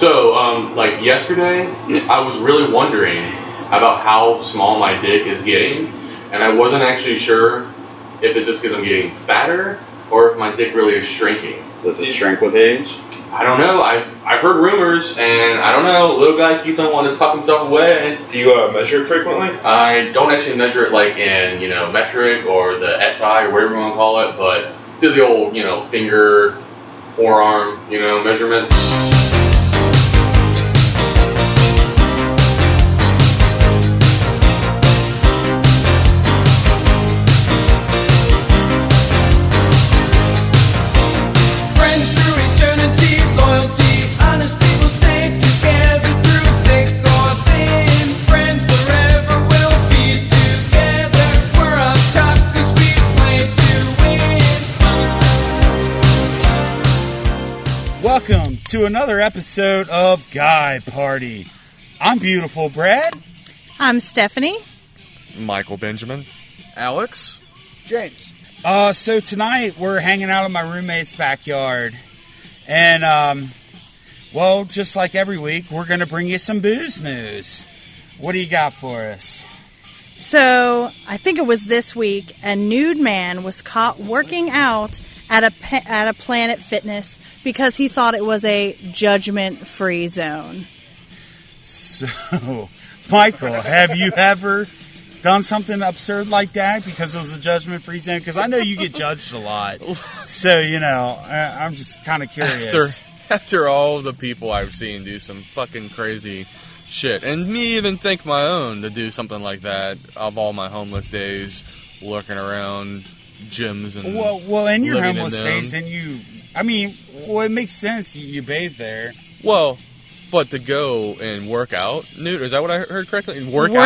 So, like yesterday, I was really wondering about how small my dick is getting, and I wasn't actually sure if it's just because I'm getting fatter or if my dick really is shrinking. Does it shrink with age? I don't know. I've heard rumors, and I don't know. Little guy keeps on wanting to tuck himself away. Do you measure it frequently? I don't actually measure it like in, metric or the SI or whatever you want to call it, but do the old, finger, forearm, measurement. Welcome to another episode of Guy Party. I'm Beautiful Brad. I'm Stephanie. Michael Benjamin. Alex. James. So tonight we're hanging out in my roommate's backyard. And, just like every week, we're going to bring you some booze news. What do you got for us? So, I think it was this week, a nude man was caught working out at a Planet Fitness because he thought it was a judgment-free zone. So, Michael, have you ever done something absurd like that because it was a judgment-free zone? Because I know you get judged a lot. So, I'm just kind of curious. After all the people I've seen do some fucking crazy shit, and me even think my own to do something like that of all my homeless days, lurking around gyms and well, in your homeless in days, then you, it makes sense you bathe there. Well, but to go and work out nude, is that what I heard correctly? Working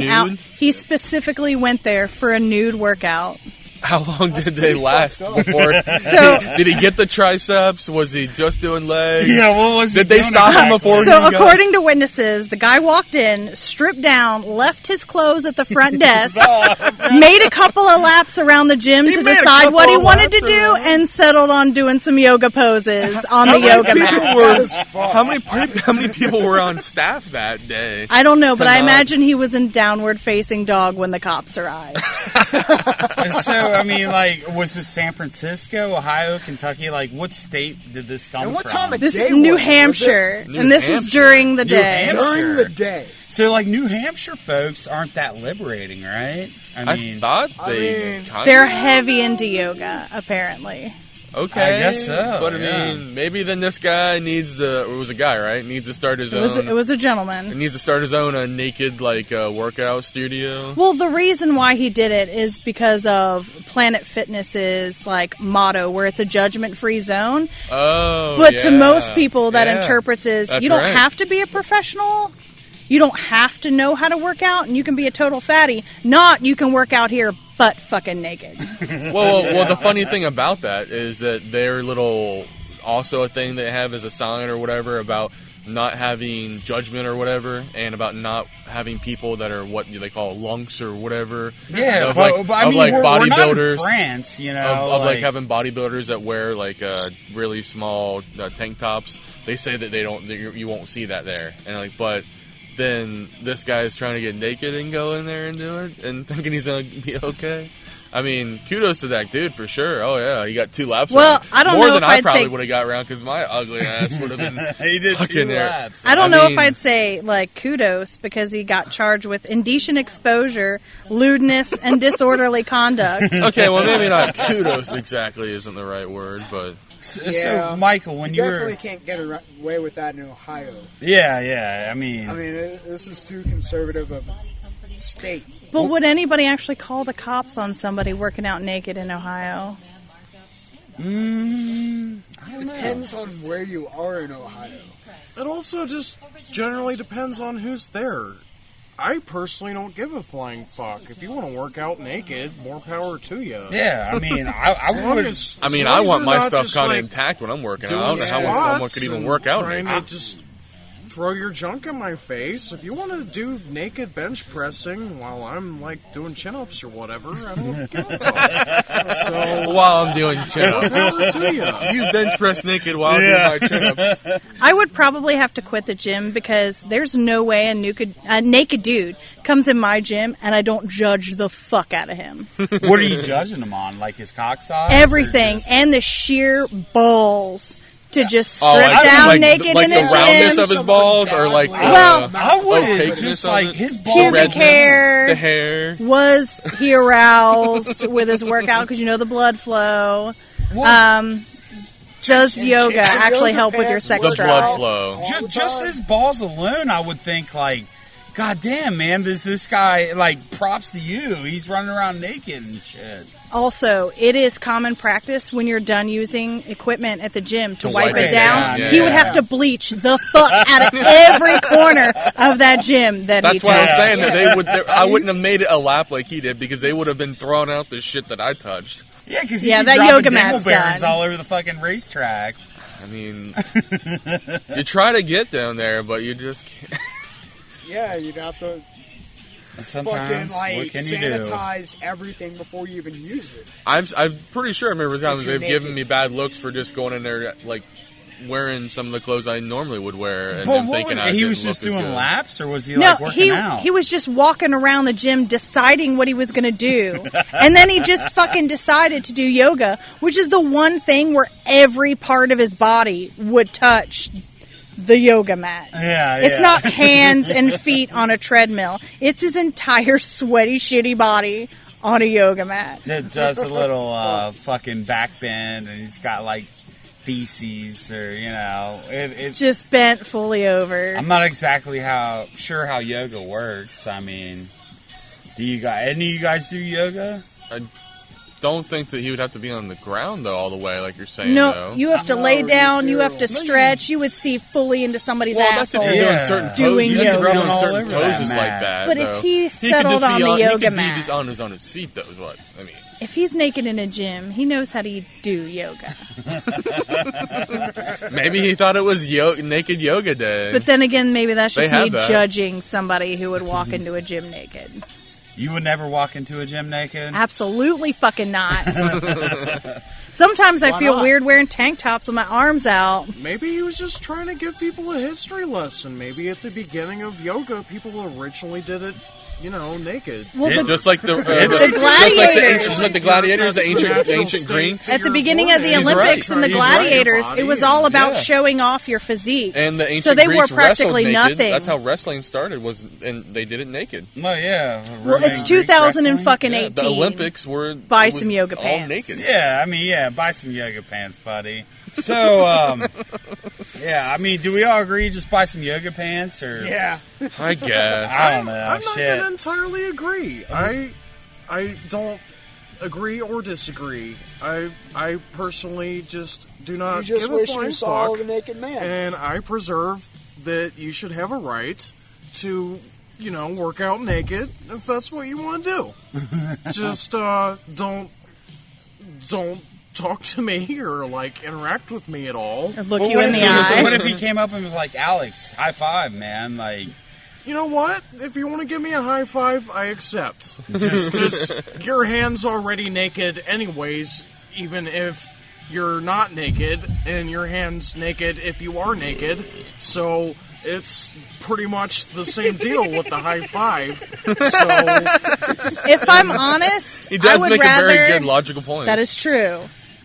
out nude? He specifically went there for a nude workout. How long did they last before? Did he get the triceps? Was he just doing legs? Yeah, what was he Did they stop him before? So, according to witnesses, the guy walked in, stripped down, left his clothes at the front desk, made a couple of laps around the gym to decide what he wanted to do, and settled on doing some yoga poses on the yoga mat. How many people were on staff that day? I don't know, but I imagine he was in downward facing dog when the cops arrived. So, was this San Francisco, Ohio, Kentucky? What state did this come and what from? Time of this day New Hampshire. New and this Hampshire. was during the day. During the day. So, New Hampshire folks aren't that liberating, right? I thought they're heavy into yoga, apparently. Okay. I guess so. But, maybe then this guy needs it was a guy, right? Needs to start his own. It was a gentleman. He needs to start his own naked, workout studio. Well, the reason why he did it is because of Planet Fitness's, motto, where it's a judgment-free zone. Oh, But to most people, that interprets as, That's you don't right. have to be a professional. You don't have to know how to work out, and you can be a total fatty. Not you can work out here butt fucking naked. Well, the funny thing about that is that their little, also a thing they have as a sign or whatever about not having judgment or whatever, and about not having people that are what they call lunks or whatever. Yeah, we're bodybuilders. Not in France, of having bodybuilders that wear really small tank tops. They say that you won't see that there, and but then this guy is trying to get naked and go in there and do it and thinking he's going to be okay. Kudos to that dude for sure. Oh, yeah, he got 2 laps. Well, I don't know if I'd I'd probably say would have got around because my ugly ass would have been he did 2 laps. I don't know if I'd say, kudos, because he got charged with indecent exposure, lewdness, and disorderly conduct. Okay, well, maybe not kudos exactly isn't the right word, but... So, Michael, when you definitely can't get away with that in Ohio. Yeah, this is too conservative of a state. But would anybody actually call the cops on somebody working out naked in Ohio? It depends on where you are in Ohio. It also just generally depends on who's there. I personally don't give a flying fuck. If you want to work out naked, more power to you. Yeah, I would. I want my stuff kind of intact when I'm working out. I don't know how someone could even work out naked. Just throw your junk in my face. If you want to do naked bench pressing while I'm like doing chin-ups or whatever, I don't give a fuck. So While I'm doing chin-ups. power to you. You bench press naked while doing my chin-ups. I would probably have to quit the gym because there's no way a naked dude comes in my gym and I don't judge the fuck out of him. What are you judging him on? Like his cock size? Everything. Just... And the sheer balls to just strip like, down like, naked like in the the roundness gym. of his balls, or like Well, I would opaqueness just of like it? his balls. Pubic hair. the hair. Was he aroused with his workout? Because you know the blood flow. Does yoga chicks in actually yoga help with your pants sex The work blood drive? flow. Just his balls alone, I would think like, God damn, man, this guy, like, props to you. He's running around naked and shit. Also, it is common practice when you're done using equipment at the gym to wipe it down. Yeah, He would have to bleach the fuck out of every corner of that gym that he That's why I'm touched. saying that I wouldn't have made it a lap like he did, because they would have been throwing out the shit that I touched. Yeah, because Yeah, he'd that be dropping yoga mat's dingleberries done. all over the fucking racetrack. I mean, you try to get down there, but you just can't. Yeah, you'd have to fucking Sometimes, what like can you do? sanitize everything before you even use it. I'm pretty sure I remember times If you're they've given naked. me bad looks for just going in there, like, wearing some of the clothes I normally would wear, and But then what thinking was, I he didn't was just look as doing good. laps, or was he No, like working out? he was just walking around the gym deciding what he was going to do. And then he just fucking decided to do yoga, which is the one thing where every part of his body would touch the yoga mat. Yeah, It's yeah. not hands and feet on a treadmill. It's his entire sweaty, shitty body on a yoga mat. Does a little fucking back bend, and he's got like feces, or it's Just bent fully over. I'm not exactly sure how yoga works. I mean, do you guys? Any of you guys do yoga? Don't think that he would have to be on the ground though, all the way, like you're saying. No, though. you have to No, lay you down. You do. have to stretch. You would see fully into somebody's Well, that's if asshole. you're Yeah. doing certain Doing poses. You have to be yoga. doing All certain over that poses mat. like that. But if though. he could settled just be on the he yoga could mat. be just on his feet, though. Is what I mean. If he's naked in a gym, he knows how to do yoga. Maybe he thought it was naked yoga day. But then again, maybe that's They just me have that. judging somebody who would walk into a gym naked. You would never walk into a gym naked. Absolutely fucking not. Sometimes I Why feel not? weird wearing tank tops with my arms out. Maybe he was just trying to give people a history lesson. Maybe at the beginning of yoga, people originally did it, naked. Well, the, just like the gladiators. just like the gladiators, the ancient Greeks, at the beginning of the He's right. Olympics and the He's right. gladiators, it was all about Yeah. showing off your physique. and the ancient so they wore Greeks practically wrestled naked. nothing. That's how wrestling started, and they did it naked. Oh yeah. Well, Roman it's Greek 2018. Yeah, the Olympics were Buy was some yoga all pants. naked. wrestling. Yeah, I mean, yeah, buy some yoga pants, buddy. So, yeah, I mean, do we all agree just buy some yoga pants, or Yeah. I guess. I don't know. I'm not shit. gonna entirely agree. I don't agree or disagree. I personally just do You not just give a wish flying you saw fuck, the naked man. and I preserve that you should have a right to, work out naked if that's what you want to do. Just don't talk to me or interact with me at all. Or look Well, you what in if the he- eye. What if he came up and was like, "Alex, high five, man"? Like, You know what? If you want to give me a high five, I accept. Just your hand's already naked anyways, even if you're not naked, and your hand's naked if you are naked. So it's pretty much the same deal with the high five. So If I'm honest, He does I would make rather. a very good logical point. That is true.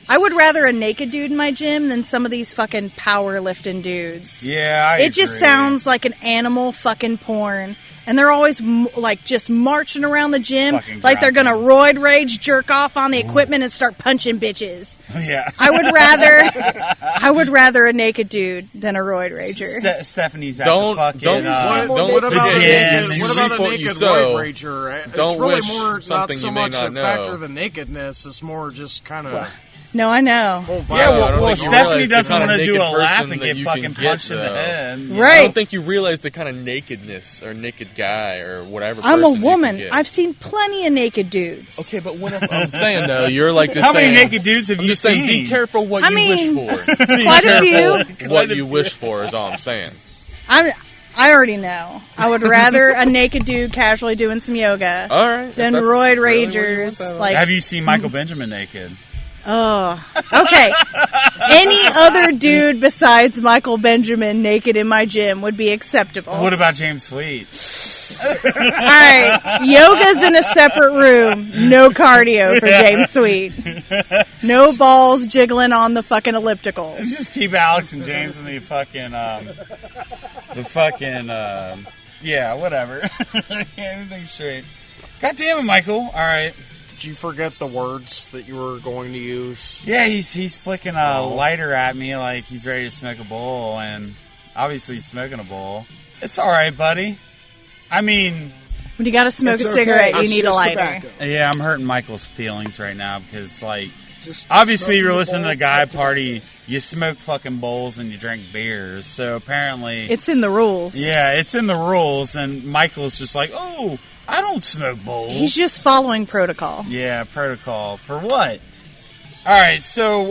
I would rather a naked dude in my gym than some of these fucking powerlifting dudes. yeah, I It just agree. sounds like an animal fucking porn. And they're always just marching around the gym Fucking like they're gonna grunting. roid rage, jerk off on the equipment, and start punching bitches. Yeah. I would rather a naked dude than a roid rager. Stephanie's at Don't- the fucking. don't- what about a Yeah, naked, you what about a reap what you naked sow. roid rager? It's Don't really wish more not something so you may much not a know. factor of the nakedness. It's more just kind of No, I know. Yeah, I don't well, think you Stephanie realize the doesn't kind of want to do naked a lap person and that get you fucking can get, punched in the though. head. I Right. don't think you realize the kind of nakedness or naked guy or whatever. I'm a person you can woman. get. I've seen plenty of naked dudes. Okay, but what if, I'm saying though, you're like just How many saying, naked dudes have I'm you just saying, seen? be careful what I you mean, wish for. Be quite a few. careful what you wish for is all I'm saying. I already know. I would rather a naked dude casually doing some yoga All right. than If that's roid really what you ragers. want that on. Like, Have you seen Michael Benjamin naked? oh, okay. Any other dude besides Michael Benjamin naked in my gym would be acceptable. What about James Sweet? All right, yoga's in a separate room. No cardio for James Sweet. No balls jiggling on the fucking ellipticals. Just keep Alex and James in the fucking, yeah, whatever. I can't even think straight. God damn it, Michael. All right. Did you forget the words that you were going to use? Yeah, he's flicking a lighter at me like he's ready to smoke a bowl, and obviously he's smoking a bowl. It's all right, buddy. I mean, when you gotta smoke It's a okay. cigarette, you It's need a just lighter. tobacco. yeah, I'm hurting Michael's feelings right now because, like, Just obviously smoking you're the listening to bowl, a guy cut party, you smoke fucking bowls and you drink beers, so apparently... It's in the rules. Yeah, it's in the rules, and Michael's just like, oh, I don't smoke bowls. He's just following protocol. Yeah, protocol. For what? Alright, so,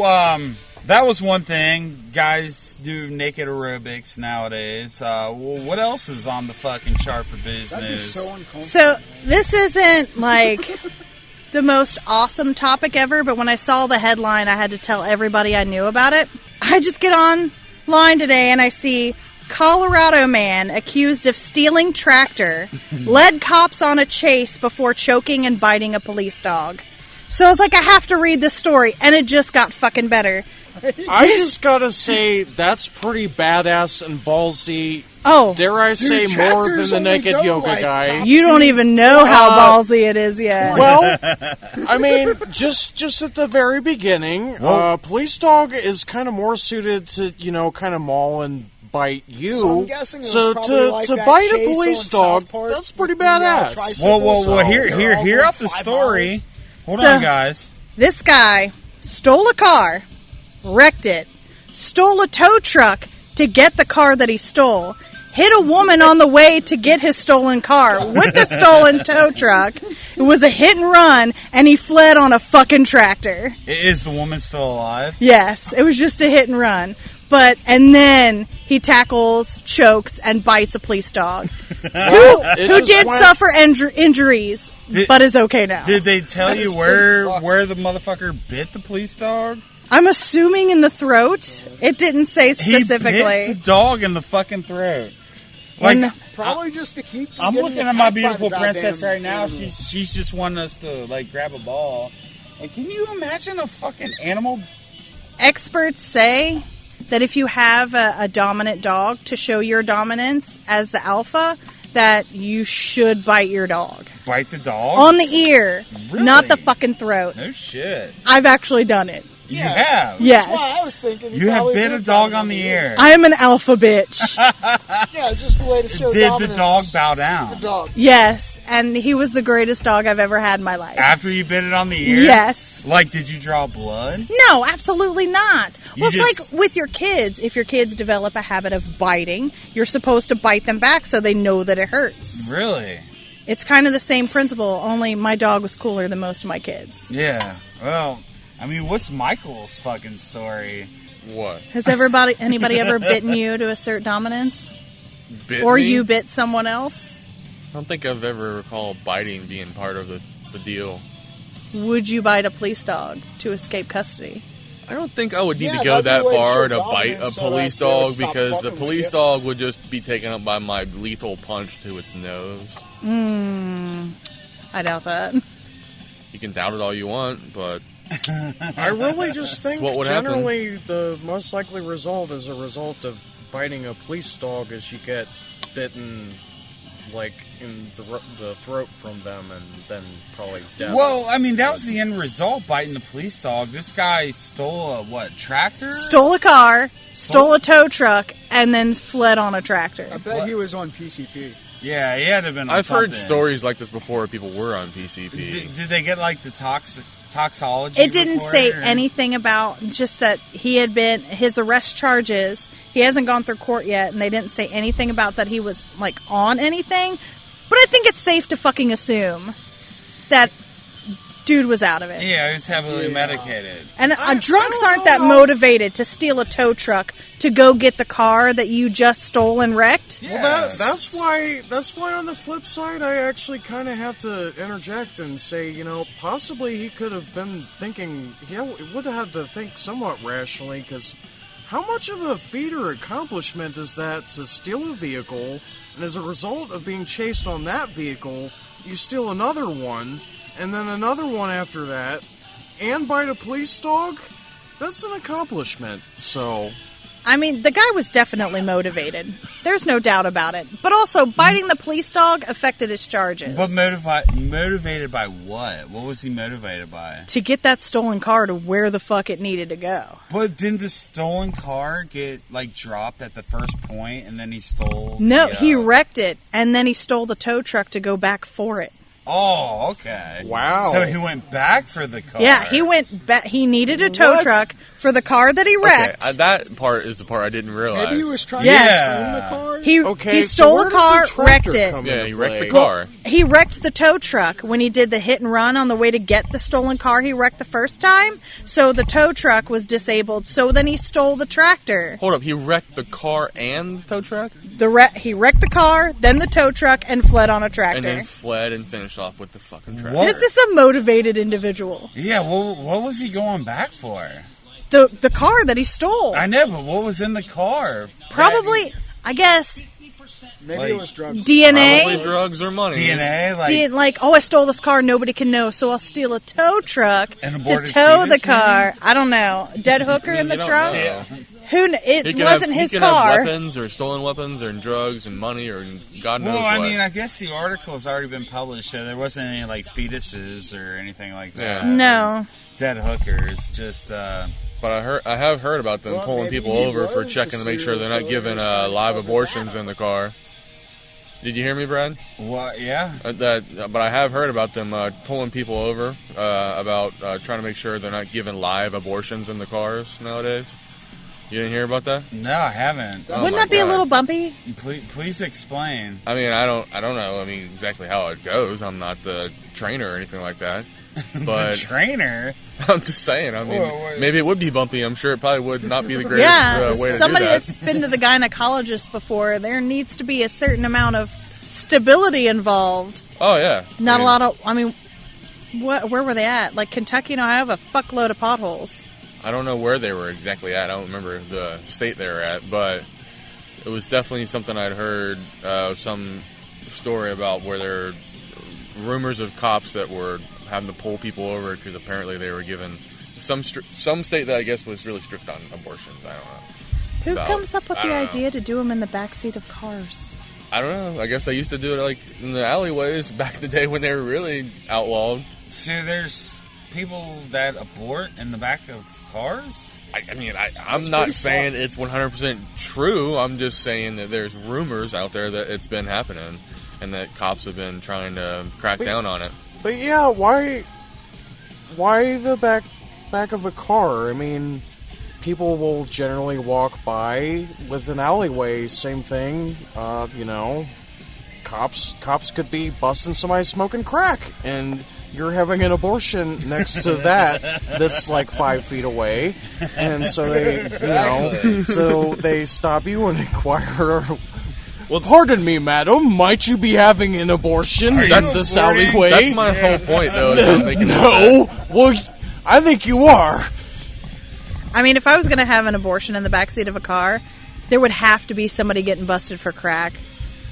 that was one thing. Guys do naked aerobics nowadays. What else is on the fucking chart for biz That'd be news? so uncomfortable. So this isn't like the most awesome topic ever, but when I saw the headline, I had to tell everybody I knew about it. I just get online today and I see Colorado man accused of stealing tractor led cops on a chase before choking and biting a police dog. So I was like, I have to read this story, and it just got fucking better. I just gotta say, that's pretty badass and ballsy. Oh, Dare I say Dude, more tractors than the only naked go yoga like guy? top you don't even know how ballsy it is yet. Well, I mean, just at the very beginning, police dog is kind of more suited to, kind of maul and bite you. So I'm guessing it was So probably like to that bite a chase police on South dog, Park that's pretty with the, badass. tricycle. Well, So, hear out the 5 story. miles. Hold So- on, guys. This guy stole a car, wrecked it, stole a tow truck to get the car that he stole, hit a woman on the way to get his stolen car with the stolen tow truck. It was a hit and run, and he fled on a fucking tractor. Is the woman still alive? Yes, it was just a hit and run. And then he tackles, chokes, and bites a police dog who just did went- suffer injuries, but is okay now. Did they tell That you is pretty where the motherfucker bit the police dog? I'm assuming in the throat. It didn't say specifically. He bit the dog in the fucking throat. In Like, the- Probably just to keep. From I'm getting looking at my attacked by beautiful the princess goddamn right now. animal. She's just wanting us to like grab a ball. And can you imagine a fucking animal? Experts say that if you have a dominant dog, to show your dominance as the alpha, that you should bite your dog. Bite the dog? On the ear, Really? not the fucking throat. No shit. I've actually done it. You Yeah. have? Yes. That's why I was thinking. he You have probably bit a did dog bite on the ear. I am an alpha bitch. Yeah, it's just the way to show Did the dominance. dog bow The down? dog. Yes, and he was the greatest dog I've ever had in my life. After you bit it on the ear? Yes. Like, did you draw blood? No, absolutely not. You Well, it's just- like with your kids. If your kids develop a habit of biting, you're supposed to bite them back so they know that it hurts. Really? It's kind of the same principle, only my dog was cooler than most of my kids. Yeah. Well, I mean, what's Michael's fucking story? What? Has anybody ever bitten you to assert dominance? Bit Or me? you bit someone else? I don't think I've ever recalled biting being part of the deal. Would you bite a police dog to escape custody? I don't think I would need Yeah, to go that'd be that a way to far show to bite a dominance so police that they would dog stop because the fucking with police you. dog would just be taken up by my lethal punch to its nose. I doubt that. You can doubt it all you want, but I really just think what would happen. generally the most likely result as a result of biting a police dog is you get bitten, like, in the throat from them and then probably death. Well, I mean, that was the end result, biting the police dog. This guy stole a, tractor? Stole a car, stole a tow truck, and then fled on a tractor. I bet he was on PCP. Yeah, he had to have been on I've heard something. stories like this before where people were on PCP. Did they get, like, the toxology It didn't report, say or- anything about just that he had been, his arrest charges, he hasn't gone through court yet, and they didn't say anything about that he was, like, on anything. But I think it's safe to fucking assume that Dude was out of it. Yeah, he was heavily medicated. And drunks I aren't that don't know. motivated to steal a tow truck to go get the car that you just stole and wrecked. Well, that's why on the flip side, I actually kind of have to interject and say, possibly he could have been thinking, it would have to think somewhat rationally, because how much of a feat or accomplishment is that to steal a vehicle, and as a result of being chased on that vehicle, you steal another one, and then another one after that, and bite a police dog? That's an accomplishment, so... I mean, the guy was definitely motivated. There's no doubt about it. But also, biting the police dog affected his charges. But motivated by what? What was he motivated by? To get that stolen car to where the fuck it needed to go. But didn't the stolen car get, dropped at the first point, and then he stole... No, he wrecked it, and then he stole the tow truck to go back for it. Oh, okay. Wow. So he went back for the car. Yeah, he went back. He needed a tow truck for the car that he wrecked. Okay, that part is the part I didn't realize. Maybe he was trying Yeah. to turn the car. He stole the car, wrecked it. Yeah, he wrecked the car. He wrecked the tow truck when he did the hit and run on the way to get the stolen car he wrecked the first time. So the tow truck was disabled. So then he stole the tractor. Hold up, he wrecked the car and the tow truck? He wrecked the car, then the tow truck, and fled on a tractor. And then fled and finished off with the fucking tractor. What? This is a motivated individual. Yeah, well, what was he going back for? The car that he stole. I know, but what was in the car? Probably, I guess, Maybe it was drugs. DNA. Probably drugs or money. DNA? I stole this car, nobody can know, so I'll steal a tow truck An to aborted tow the fetus, car. I don't know. Dead hooker in the You don't trunk? know. It wasn't his he car. Have weapons or stolen weapons or drugs and money or God knows Well, what. I mean, I guess the article has already been published, so there wasn't any, fetuses or anything like that. Yeah. No. Dead hookers, just, But I have heard about them pulling maybe people he over for was checking a to make sure they're not serial giving killer. live abortions in the car. Did you hear me, Brad? what, yeah? But I have heard about them pulling people over about trying to make sure they're not giving live abortions in the cars nowadays. You didn't hear about that? No, I haven't. Oh Wouldn't my that be a God. little bumpy? Please explain. I mean, I don't know. I mean, exactly how it goes. I'm not the trainer or anything like that. The But trainer? I'm just saying. I mean, Whoa. maybe it would be bumpy. I'm sure it probably would not be the greatest Yeah. way to Somebody do that. that's been to the gynecologist before, there needs to be a certain amount of stability involved. Oh yeah. Not a lot of. I mean, where were they at? Like Kentucky and Ohio have a fuckload of potholes. I don't know where they were exactly at. I don't remember the state they were at, but it was definitely something I'd heard. Some story about where there were rumors of cops that were having to pull people over because apparently they were given some state that I guess was really strict on abortions. I don't know. Who About- comes up with I the don't know. idea to do them in the backseat of cars? I don't know. I guess they used to do it in the alleyways back in the day when they were really outlawed. So there's people that abort in the back of cars? I mean, I'm not pretty saying it's 100% true. I'm just saying that there's rumors out there that it's been happening and that cops have been trying to crack down on it. But yeah, why the back of a car? I mean, people will generally walk by with an alleyway. Same thing, Cops could be busting somebody smoking crack, and you're having an abortion next to that's 5 feet away, and so they stop you and inquire. Well, pardon me, madam. Might you be having an abortion in this alleyway? That's my whole point, though. Is I'm thinking No. Well, I think you are. I mean, if I was going to have an abortion in the backseat of a car, there would have to be somebody getting busted for crack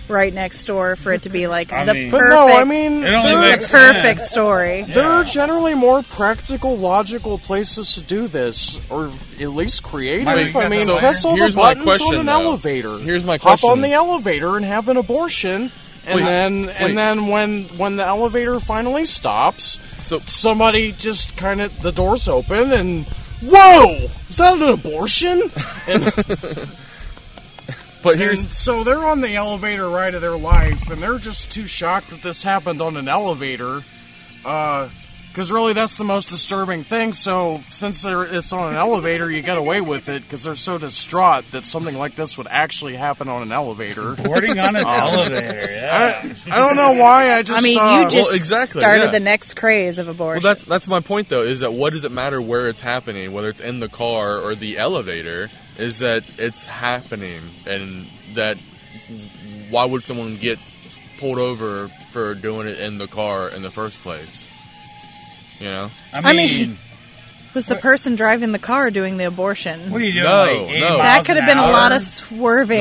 right next door for it to be But perfect. no, I mean, It only the makes perfect sense. story. there are generally more practical, logical places to do this, or at least creative. Mike, I mean, so press all the here's my buttons question, on an though. elevator. Here's my Hop question. on the elevator and have an abortion, and then when the elevator finally stops, So- somebody just the doors open and whoa, is that an abortion? But here's And so they're on the elevator ride of their life, and they're just too shocked that this happened on an elevator. Because really, that's the most disturbing thing. So, since it's on an elevator, you get away with it because they're so distraught that something like this would actually happen on an elevator. Boarding on an elevator, yeah. I don't know why. I just. You just exactly, started yeah. the next craze of abortion. Well, that's my point, though, is that what does it matter where it's happening, whether it's in the car or the elevator, is that it's happening, and that why would someone get pulled over for doing it in the car in the first place? You know? I mean, was the person driving the car doing the abortion? What are you doing? No, like 80 no. miles That could have an been a hour? lot of swerving.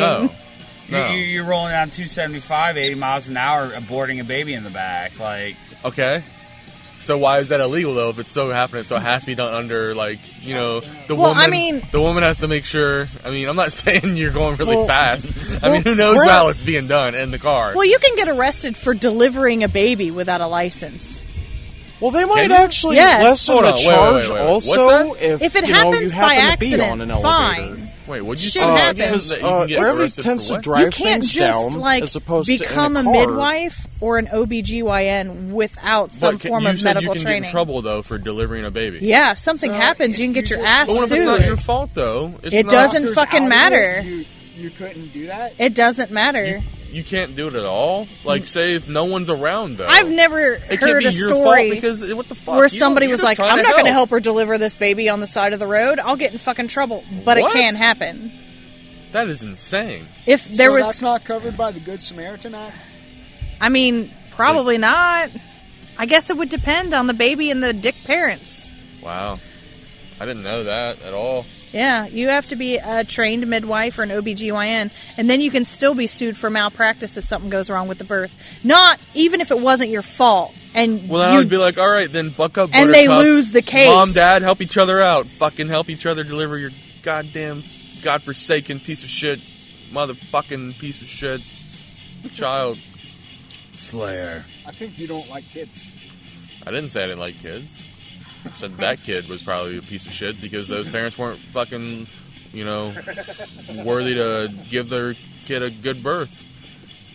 No. You're rolling down 275, 80 miles an hour, aborting a baby in the back. Like, Okay. So why is that illegal, though, if it's so happening? So it has to be done under, like, you know, the Well, woman. I mean- the woman has to make sure. I mean, I'm not saying you're going really Well, fast. I mean, who knows we're- how it's being done in the car? Well, you can get arrested for delivering a baby without a license. Well, they might Can you? actually Yes. lessen Hold the on, wait, charge wait. also What's If it you happens by happen to be accident, on an elevator. fine. Wait, what'd you Shit say? happens. Because That you can get gravity arrested tends for to what? drive You can't things just down like as opposed become to a in a car. midwife or an OBGYN without some But form you of said medical you can training. get in trouble, though, for delivering a baby. Yeah, if something So, happens, you can if get you your just- ass But what if it's not sued. your fault, though? It's It not- doesn't Doctors fucking out of matter. it, You couldn't do that? It doesn't matter. You can't do it at all? Like, say if no one's around, though. I've never It can't heard be a your story fault because what the fuck? where You somebody don't- was you're like, just I'm trying not going to help her deliver this baby on the side of the road. I'll get in fucking trouble. But What? it can happen. That is insane. If there So was, that's not covered by the Good Samaritan Act? I mean, probably not. I guess it would depend on the baby and the dick parents. Wow. I didn't know that at all. Yeah, you have to be a trained midwife or an OBGYN, and then you can still be sued for malpractice if something goes wrong with the birth. Not even if it wasn't your fault. And Well, then I would be like, all right, then buck up, and they Buttercup. lose the case. Mom, Dad, help each other out. Fucking help each other deliver your goddamn godforsaken piece of shit, motherfucking piece of shit child. Slayer. I think you don't like kids. I didn't say I didn't like kids. I said that kid was probably a piece of shit because those parents weren't fucking, you know, worthy to give their kid a good birth.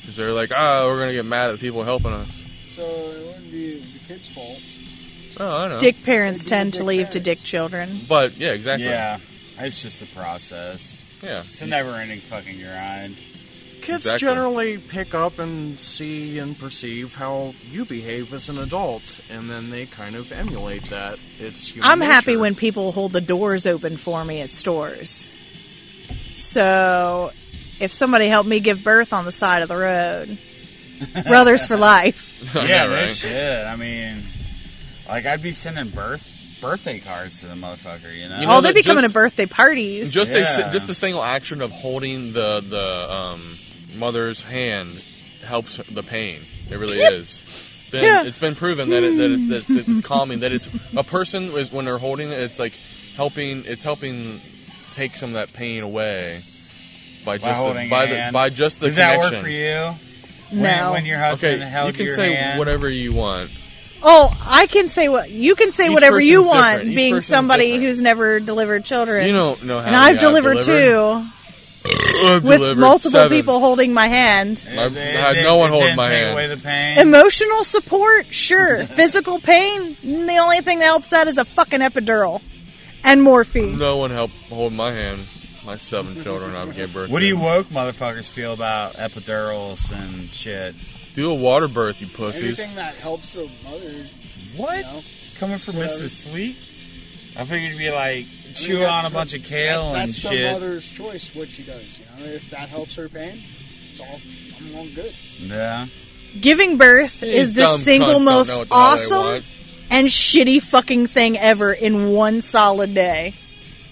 Because they're like, we're going to get mad at people helping us. So it wouldn't be the kid's fault. Oh, I know. Dick parents Maybe tend dick to leave to parents. dick children. But, yeah, exactly. Yeah, it's just a process. Yeah. It's a never-ending fucking grind. Kids Exactly. generally pick up and see and perceive how you behave as an adult, and then they kind of emulate that. It's human I'm happy nature. when people hold the doors open for me at stores. So, if somebody helped me give birth on the side of the road, brothers for life. I Yeah, know, no right? shit. I mean, like, I'd be sending birthday cards to the motherfucker, you know? You know Oh, they'd be that coming to just- birthday parties. Just Yeah. just a single action of holding the mother's hand helps the pain. It really is. Yeah. It's been proven that it's calming. That it's a person is when they're holding it. It's like helping. It's helping take some of that pain away by just holding by your the hand. by just the Does that connection. work for you? No. When your husband Okay, held you can your say hand? whatever you want. Oh, I can say what you can say Each whatever you person's want, different. Each being person's somebody different. who's never delivered children. You don't know how. and I've many delivered too, I've with delivered multiple 7. people holding my hand. I've had no one holding my hand. Away the pain. Emotional support, sure. Physical pain, the only thing that helps that is a fucking epidural and morphine. No one helped hold my hand. My 7 children I've gave birth. What to. do you woke motherfuckers feel about epidurals and shit? Do a water birth, you pussies. Anything that helps the mother, What? you know? Coming from Whatever. Mr. Sweet? I figured you'd be like, chew that's on a what- bunch of kale and That's the shit. mother's choice what she does. You know, if that helps her pain, I'm all good. Yeah. Giving birth These is the dumb single cunts don't most know what the hell they awesome want. and shitty fucking thing ever in one solid day.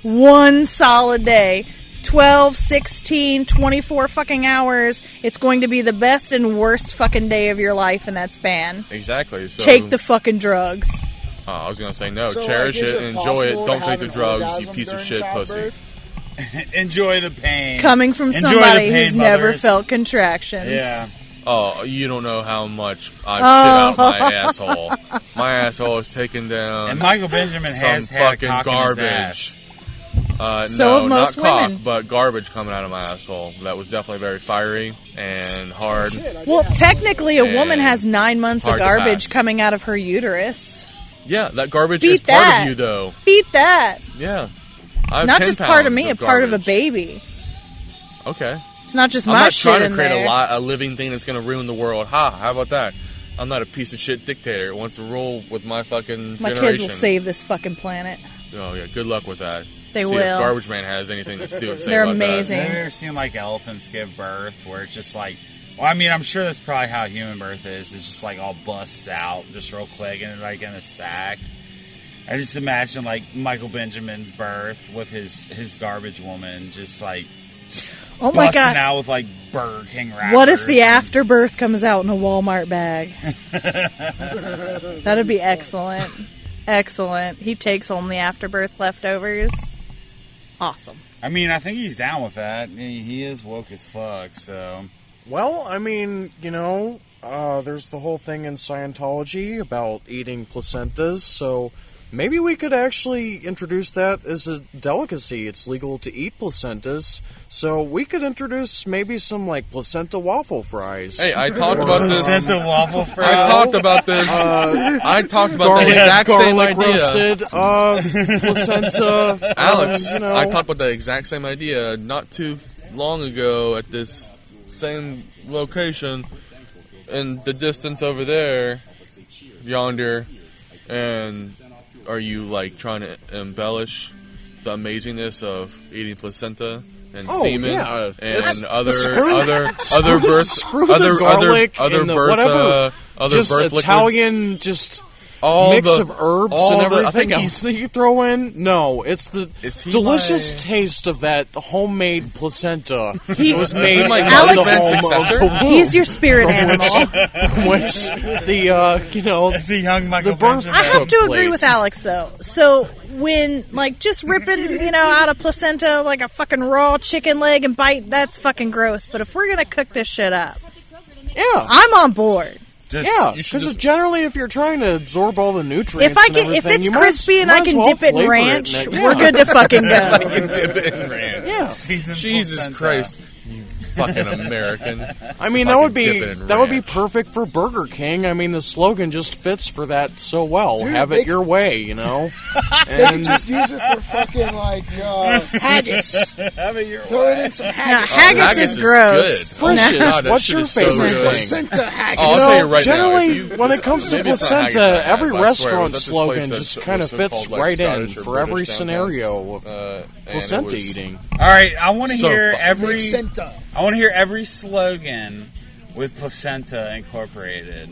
One solid day. 12, 16, 24 fucking hours. It's going to be the best and worst fucking day of your life in that span. Exactly. So, Take the fucking drugs. Oh, I was gonna say no. So, Cherish like, is it and enjoy it. possible Don't to take have the an drugs, you orgasm piece of during shit pussy. childbirth? Enjoy the pain. Coming from Enjoy the somebody pain, who's never mothers. felt contractions. Yeah. Oh, you don't know how much I shit out my asshole. My asshole is taken down. And Michael Benjamin some has had a fucking cock garbage. in his ass. So No, have most not cock, women. but garbage coming out of my asshole. That was definitely very fiery and hard. Shit, I Well, did have technically, a woman And has 9 months of hard to garbage pass. coming out of her uterus. Yeah, that garbage Beat is part that. of you, though. Beat that. Yeah. I have Not 10 just part of pounds me, a part of a garbage. baby. Okay. It's not just I'm my not shit trying to in create there. a living thing that's going to ruin the world. How about that? I'm not a piece of shit dictator who wants to rule with my fucking My generation. kids will save this fucking planet. Oh, yeah. Good luck with that. They See will. if Garbage Man has anything to do with say They're about amazing. Have you ever seen like elephants give birth where it's just like, well, I mean, I'm sure that's probably how human birth is. It's just like all busts out just real quick and like in a sack. I just imagine like Michael Benjamin's birth with his garbage woman just like Oh my busting god. out with like Burger King wrappers. What if the afterbirth comes out in a Walmart bag? That'd be excellent. Excellent. He takes home the afterbirth leftovers. Awesome. I mean, I think he's down with that. He is woke as fuck, so. Well, I mean, there's the whole thing in Scientology about eating placentas, so maybe we could actually introduce that as a delicacy. It's legal to eat placentas, so we could introduce maybe some, like, placenta waffle fries. Hey, I talked about this. Placenta waffle fries. I talked about this. I talked about the exact same idea. Roasted, placenta. Alex, you know. I talked about the exact same idea not too long ago at this same location in the distance over there, yonder. And are you like trying to embellish the amazingness of eating placenta and semen yeah. and other Screw birth the garlic other and the birth whatever. other Just birth Italian, liquids? just All mix the- of herbs all and the- I everything think else that you throw in. No, it's the Is he delicious my- taste of that homemade placenta. He- It was made in my the Alex- home successor? of the womb. He's your spirit animal. which the It's a young Michael The birth- Benjamin. I have to agree place. with Alex though. So when like just ripping, out a placenta like a fucking raw chicken leg and bite, that's fucking gross. But if we're gonna cook this shit up, yeah. I'm on board. Just, Yeah, you should because just- generally, if you're trying to absorb all the nutrients, If I and can, if everything, it's you might crispy and might I as can well dip it in flavor ranch, in it. we're good to fucking go. Dip it in ranch. Yeah, seasoned Jesus placenta. Christ, you fucking American. I mean Fucking that would be dip it in that would be ranch. perfect for Burger King. I mean the slogan just fits for that so well. Dude, Have they- it your way, They And can just use it for fucking haggis. Throw it in some No, haggis. haggis is gross. Good. Frisch's, God, that what's shit your is so favorite good. thing? Placenta haggis. Oh, I'll tell you right now, generally, if you- when it comes to maybe it's not placenta, haggis I had, every but I swear, restaurant that's this slogan place just that kind was of fits so-called, like, right in Scottish or for every British downtown. scenario of And it placenta was- eating. All right, I want to So hear fucking every. Placenta. I want to hear every slogan with placenta incorporated.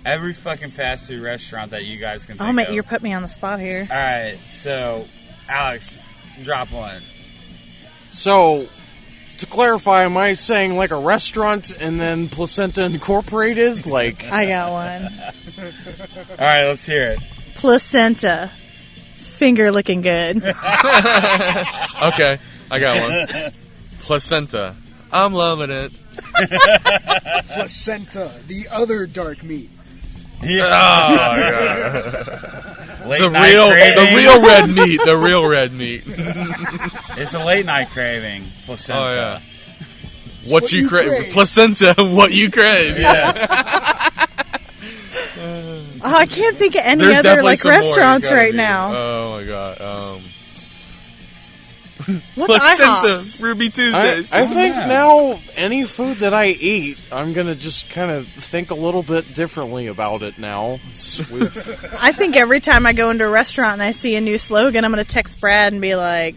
Every fucking fast food restaurant that you guys can think Oh man, of. you're putting me on the spot here. All right, so Alex, drop one. So, to clarify, am I saying like a restaurant and then placenta incorporated? Like, I got one. All right, let's hear it. Placenta. Finger looking good. Okay, I got one. Placenta. I'm loving it. Placenta, the other dark meat. Yeah. Oh, yeah. Late The night real craving. red meat. The real red meat. It's a late night craving. Placenta. Oh, yeah. What you you crave. crave. Placenta, what you crave. Yeah. Oh, I can't think of any There's other definitely like some more. There's restaurants gotta right be. now. Oh my god. What's Placenta, IHOPs? Ruby I Tuesdays. think yeah. now any food that I eat, I'm gonna just kind of think a little bit differently about it now. I think every time I go into a restaurant and I see a new slogan, I'm going to text Brad and be like,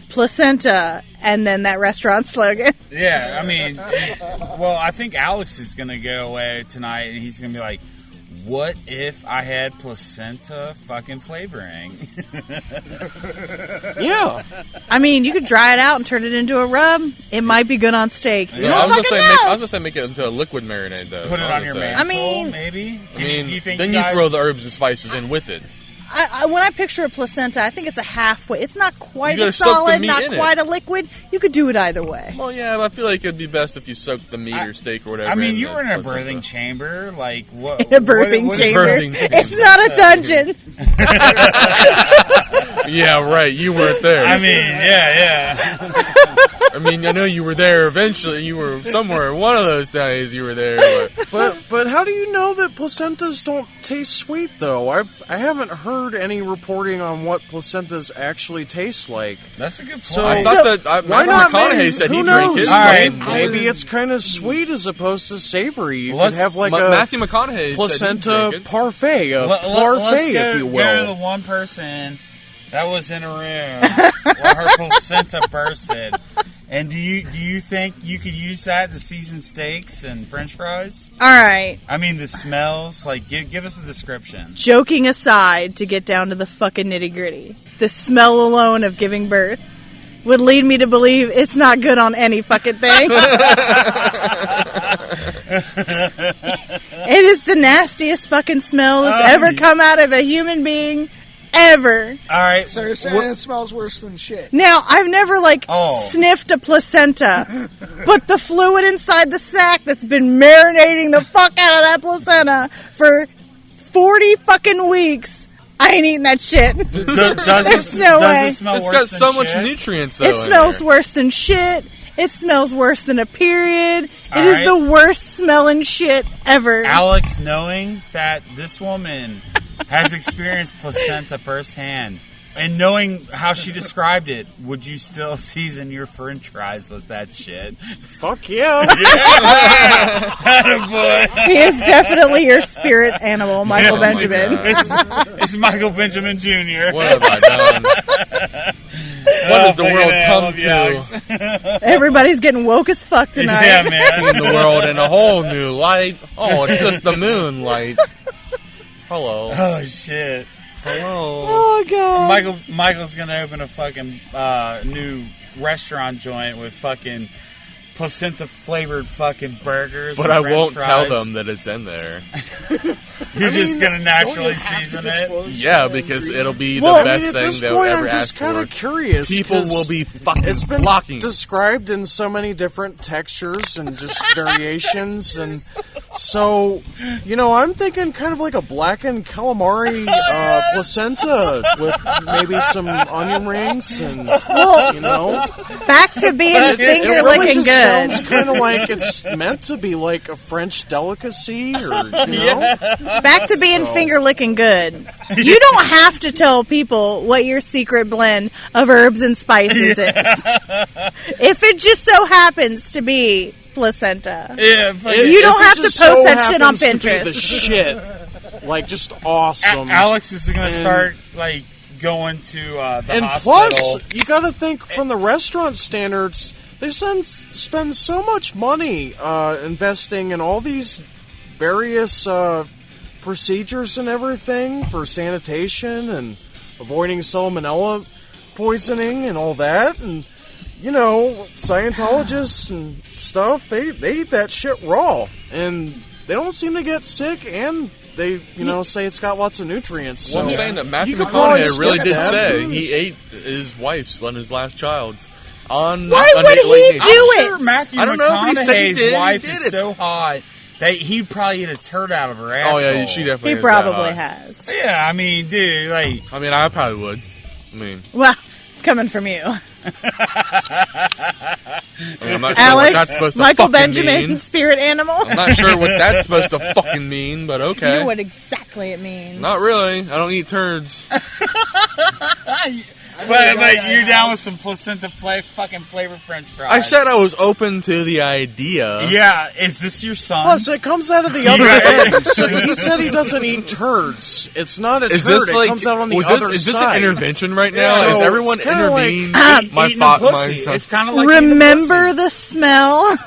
placenta, and then that restaurant slogan. Yeah, I mean, well, I think Alex is going to go away tonight and he's going to be like, what if I had placenta fucking flavoring? Yeah, I mean, you could dry it out and turn it into a rub. It might be good on steak. You Yeah, I don't was fucking gonna know. say make it into a liquid marinade though. Put it on your man. mantle, mean- maybe? I mean, Do you think then you you guys- throw the herbs and spices in with it. When I picture a placenta, I think it's a halfway. It's not quite You gotta a soak the solid, meat not in it. quite a liquid. You could do it either way. Well, yeah, but I feel like it'd be best if you soaked the meat or steak or whatever. I mean, in you the were in a placenta. birthing chamber. Like, what? In a birthing what- chamber. birthing It's chamber. not a dungeon. Yeah, right. You weren't there. I mean, yeah. I mean, I know you were there eventually. You were somewhere one of those days you were there. But how do you know that placentas don't taste sweet, though? I haven't heard any reporting on what placentas actually taste like. That's a good point. So I thought that why Matthew not? McConaughey said he Who drank knows? his. All right. Maybe it's kind of sweet as opposed to savory. You Let's- could have like a Matthew McConaughey said placenta he'd drink it. parfait, a Let's parfait, go, if you go to the will. one person that was in a room where her placenta bursted. And do you think you could use that to season steaks and French fries? All right. I mean, the smells. Like, give us a description. Joking aside, to get down to the fucking nitty gritty, the smell alone of giving birth would lead me to believe it's not good on any fucking thing. It is the nastiest fucking smell that's ever come out of a human being, ever. All right. So you're saying it smells worse than shit. Now, I've never, Oh. sniffed a placenta, but the fluid inside the sack that's been marinating the fuck out of that placenta for 40 fucking weeks, I ain't eating that shit. There's no way. It smell It's worse got than so much shit? nutrients, though. It in smells there. worse than shit. It smells worse than a period. All It is right. the worst smelling shit ever. Alex, knowing that this woman has experienced placenta firsthand, and knowing how she described it, would you still season your French fries with that shit? Fuck yeah. Attaboy. He is definitely your spirit animal, Michael Oh my Benjamin. God. It's Michael Benjamin Jr. What have I done? What does the world come to? Everybody's getting woke as fuck tonight. Yeah, man. Seeing the world in a whole new light. Oh, it's just the moonlight. Hello. Oh, shit. Hello. Oh, God. Michael's gonna open a fucking new restaurant joint with fucking placenta flavored fucking burgers. But and I French won't tell fries. them that it's in there. You're just gonna naturally Don't you have to season it. disclose Yeah, that because ingredient? it'll be Well, the I best mean, at thing this they'll point, ever I'm just ask kind for. of curious. People 'cause will be fucking it's been flocking. described in so many different textures and just variations, and so I'm thinking kind of like a blackened calamari placenta with maybe some onion rings, and Back to being it finger really licking just good. sounds kind of like it's meant to be like a French delicacy, or Back to being finger licking good. You don't have to tell people what your secret blend of herbs and spices is. If it just so happens to be placenta. Yeah, fucking- You don't If it have to just post so that shit on happens to be Pinterest. the shit, like just awesome. Alex is gonna And- start like going to the And hospital. plus, you got to think from the restaurant standards, they spend so much money investing in all these various procedures and everything for sanitation and avoiding salmonella poisoning and all that. And Scientologists and stuff, they eat that shit raw, and they don't seem to get sick, and they say it's got lots of nutrients. Well, I'm So saying that Matthew you could probably McConaughey really skip did that. say he ate his wife's on his last child's. On Why on would the- he like, do I'm it? sure Matthew I don't know, but he said he McConaughey's did, he wife did is it. so hot that he'd probably eat a turd out of her Oh asshole. yeah, she definitely. He is probably that has. Yeah, I mean, dude, like, hot. I mean, I probably would. I mean, Well, it's coming from you. I'm not sure what Alex, that's supposed to Michael fucking Benjamin, mean. spirit animal. I'm not sure what that's supposed to fucking mean, but okay. You know what exactly it means. Not really. I don't eat turds. but you're down with some placenta fucking flavored French fries. I said I was open to the idea. Yeah, is this your son? Plus, it comes out of the other end. So he said he doesn't eat turds. It's not a Is turd. this It like? comes out on the Was other this? Is this side. an intervention right now? So Is everyone it's kinda like, intervening? my Eating a thought, pussy. my It's kind of like eating a Remember pussy. the smell?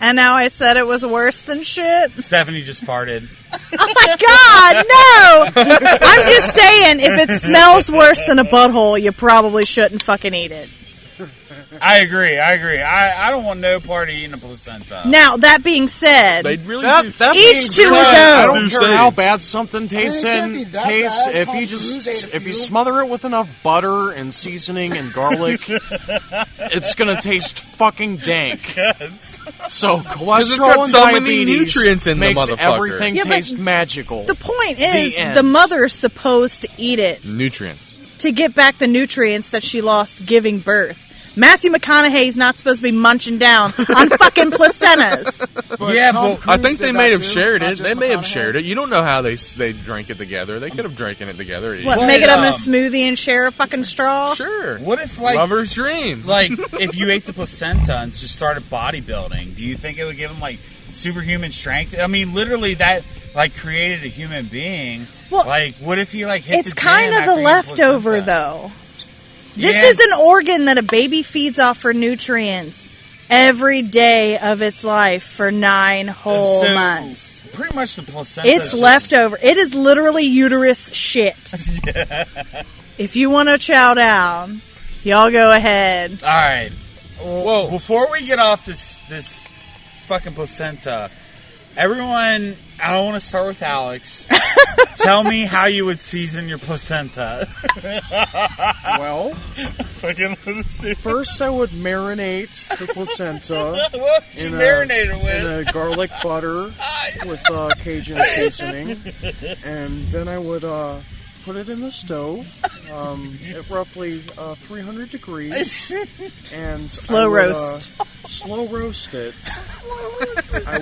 And now I said it was worse than shit. Stephanie just farted. Oh my God, no! I'm just saying, if it smells worse than a butthole, you probably shouldn't fucking eat it. I agree. I don't want no part of eating a placenta. Now, that being said, They really do. That Each being to said, his own. I don't Do care say. how bad something tastes. can't be that bad. If Tom you Cruise ate a if you few. smother it with enough butter and seasoning and garlic, it's gonna taste fucking dank. So it's cholesterol got and so many diabetes nutrients in the makes motherfucker. everything Yeah, but taste magical. the point is, end. the mother's supposed to eat it Nutrients. to get back the nutrients that she lost giving birth. Matthew McConaughey's not supposed to be munching down on fucking placentas. But Yeah, Tom but Cruise I think they did may that have too, shared not it. just They may have McConaughey. shared it. You don't know how they drank it together. They could have drank it together. What, Well, make it up in a um, smoothie and share a fucking straw? Sure. What if, like, Lover's dream. like if you ate the placenta and just started bodybuilding, do you think it would give him like superhuman strength? I mean, literally that like created a human being. Well, like, what if he like hit It's the kind gym of the after eating leftover, placenta? though. This Yeah. is an organ that a baby feeds off for nutrients every day of its life for 9 whole So, months. Pretty much the placenta. It's leftover. It is literally uterus shit. If you want to chow down, y'all go ahead. All right. Well, Whoa. before we get off this fucking placenta, everyone, I don't want to start with Alex. Tell me how you would season your placenta. Well, Fucking first I would marinate the placenta what would you in marinate it with? a garlic butter with Cajun seasoning, and then I would put it in the stove at roughly 300 degrees, and Slow I would, roast. slow roast it. I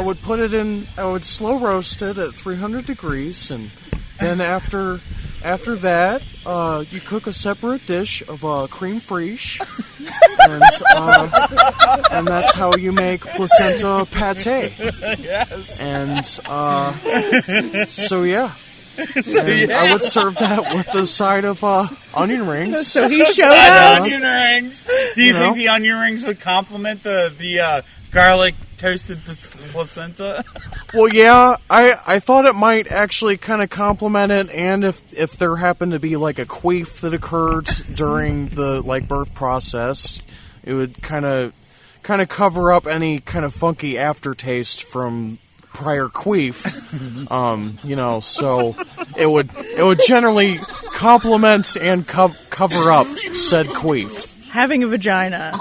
would put it in. I would slow roast it at 300 degrees, and then after that, you cook a separate dish of cream fraiche, and that's how you make placenta pate. Yes. And so yeah. And I would serve that with the side of onion rings. So he showed I up. onion rings. Do you think the onion rings would complement the garlic toasted placenta? Well, yeah, I thought it might actually kind of complement it, and if there happened to be like a queef that occurred during the birth process, it would kind of cover up any kind of funky aftertaste from prior queef. So it would generally complement and cover up said queef. Having a vagina.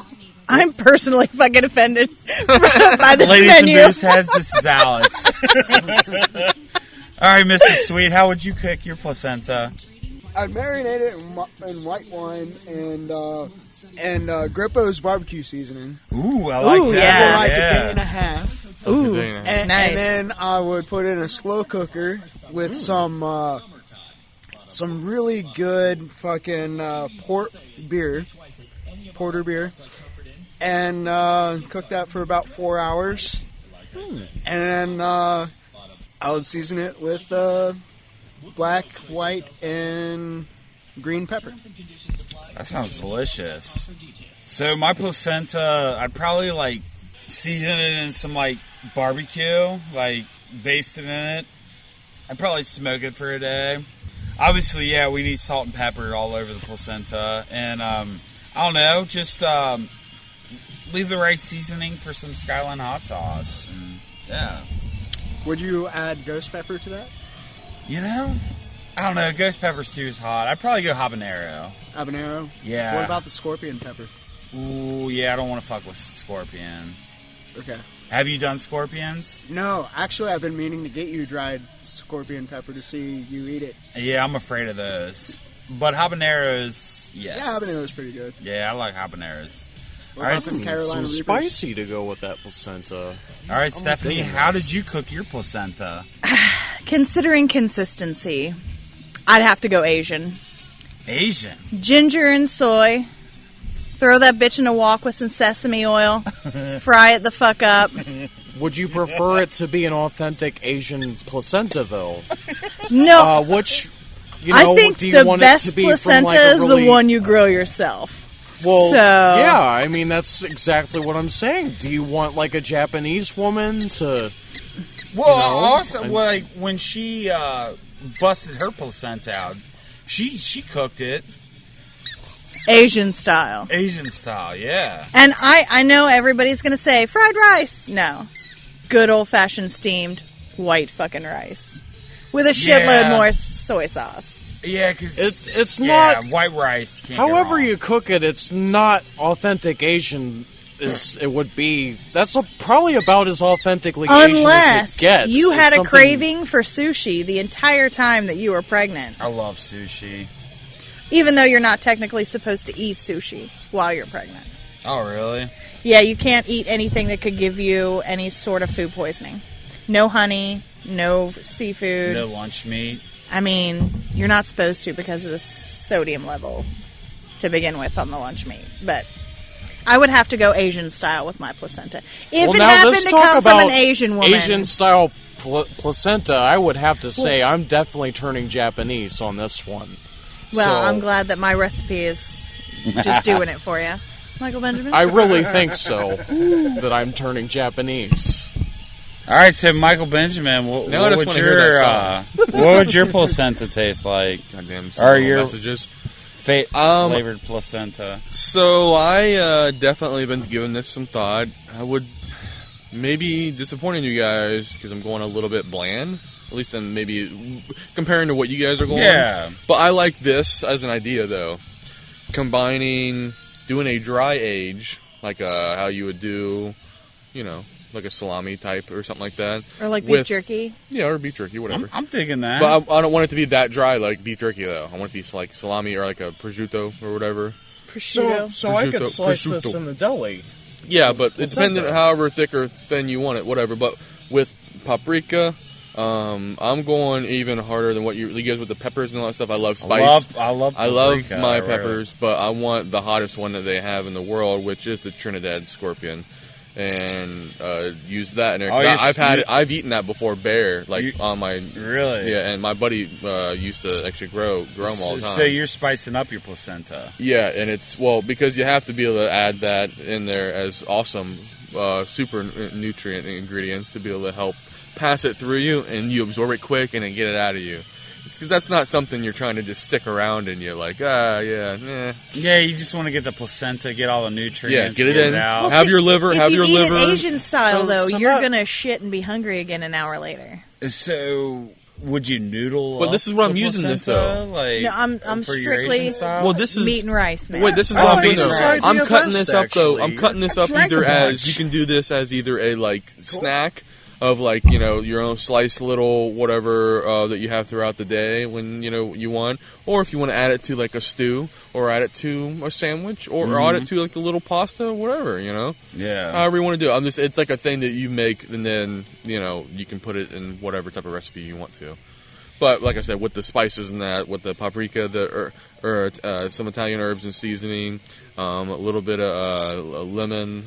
I'm personally fucking offended by this Ladies menu. and Mooseheads, this is Alex. All right, Mr. Sweet, how would you cook your placenta? I'd marinate it in white wine and Grippo's barbecue seasoning Ooh, I like Ooh, that. yeah. for like a Yeah. day and a half. Ooh, And, nice. and then I would put it in a slow cooker with some really good fucking porter beer, and cook that for about 4 hours. And then I would season it with black, white, and green pepper. That sounds delicious. So my placenta, I'd probably season it in some barbecue, basted in it. I'd probably smoke it for a day. Obviously, yeah, we need salt and pepper all over the placenta, and I don't know, just leave the right seasoning for some Skyline hot sauce. And, yeah, Would you add ghost pepper to that? I don't know. Ghost pepper stew is hot. I'd probably go habanero. Habanero? Yeah. What about the scorpion pepper? Ooh, yeah, I don't want to fuck with scorpion. Okay. Have you done scorpions? No, actually, I've been meaning to get you dried scorpion pepper to see you eat it. Yeah, I'm afraid of those. But habaneros, yes. Yeah, habanero's pretty good. Yeah, I like habaneros. What All right, about them Carolina Some Reapers? spicy to go with that placenta. All right, Stephanie, digging how this. did you cook your placenta? Considering consistency, I'd have to go Asian. Asian. Ginger and soy. Throw that bitch in a wok with some sesame oil. Fry it the fuck up. Would you prefer it to be an authentic Asian placenta, though? No, Which, I think do you the want best it to be placenta from, a is really, the one you grill yourself. Well, So- yeah, I mean, that's exactly what I'm saying. Do you want, a Japanese woman to... Well, You know, also, when she busted her placenta out, she cooked it Asian style. Asian style, yeah. And I know everybody's going to say fried rice. No. Good old-fashioned steamed white fucking rice. With a shitload Yeah. more soy sauce. Yeah, because It's not... white rice. Can't go However wrong. you cook it, it's not authentic Asian as it would be. That's probably about as authentically Asian as Unless it gets. you It's had a something- craving for sushi the entire time that you were pregnant. I love sushi. Even though you're not technically supposed to eat sushi while you're pregnant. Oh, really? Yeah, you can't eat anything that could give you any sort of food poisoning. No honey, no seafood. No lunch meat. I mean, you're not supposed to because of the sodium level to begin with on the lunch meat. But I would have to go Asian style with my placenta. If it happened to come from an Asian woman. Asian style placenta, I would have to say I'm definitely turning Japanese on this one. Well, I'm glad that my recipe is just doing it for you. Michael Benjamin? I really think so, that I'm turning Japanese. All right, so Michael Benjamin, what would your placenta taste like? Goddamn, or your messages. Flavored placenta. So I definitely been giving this some thought. I would maybe disappointing you guys because I'm going a little bit bland. At least in maybe comparing to what you guys are going. Yeah. But I like this as an idea though. Doing a dry age, like how you would do, like a salami type or something like that. Or like beef jerky? Yeah, or beef jerky, whatever. I'm digging that. But I don't want it to be that dry like beef jerky, though. I want it to be like salami or like a prosciutto or whatever. So I could slice this in the deli. Yeah, but it depends on however thick or thin you want it, whatever. But with paprika, I'm going even harder than what you guys with the peppers and all that stuff. I love spice. I love my peppers, but I want the hottest one that they have in the world, which is the Trinidad Scorpion. And use that in there. I've eaten that before bare, on my really. Yeah, and my buddy used to actually grow them all the time. So you're spicing up your placenta. Yeah, and it's because you have to be able to add that in there as awesome super nutrient ingredients to be able to help pass it through you, and you absorb it quick and then get it out of you. Because that's not something you're trying to just stick around and you're like, yeah. Yeah, you just want to get the placenta, get all the nutrients. Yeah, get it in. Out. Well, have your liver. If have you your eat liver. it Asian style, you're going to shit and be hungry again an hour later. So, would you noodle? Well, this is what I'm using this though. No, I'm strictly this is meat and rice, man. Wait, this is what I'm doing though. I'm cutting this up though. I'm cutting this up either as you can do this as either a snack of your own sliced little whatever that you have throughout the day when you want, or if you want to add it to like a stew or add it to a sandwich or add it to like a little pasta, whatever, Yeah. However you want to do it. It's like a thing that you make and then you can put it in whatever type of recipe you want to. But like I said, with the spices and that, with the paprika, or some Italian herbs and seasoning, a little bit of lemon,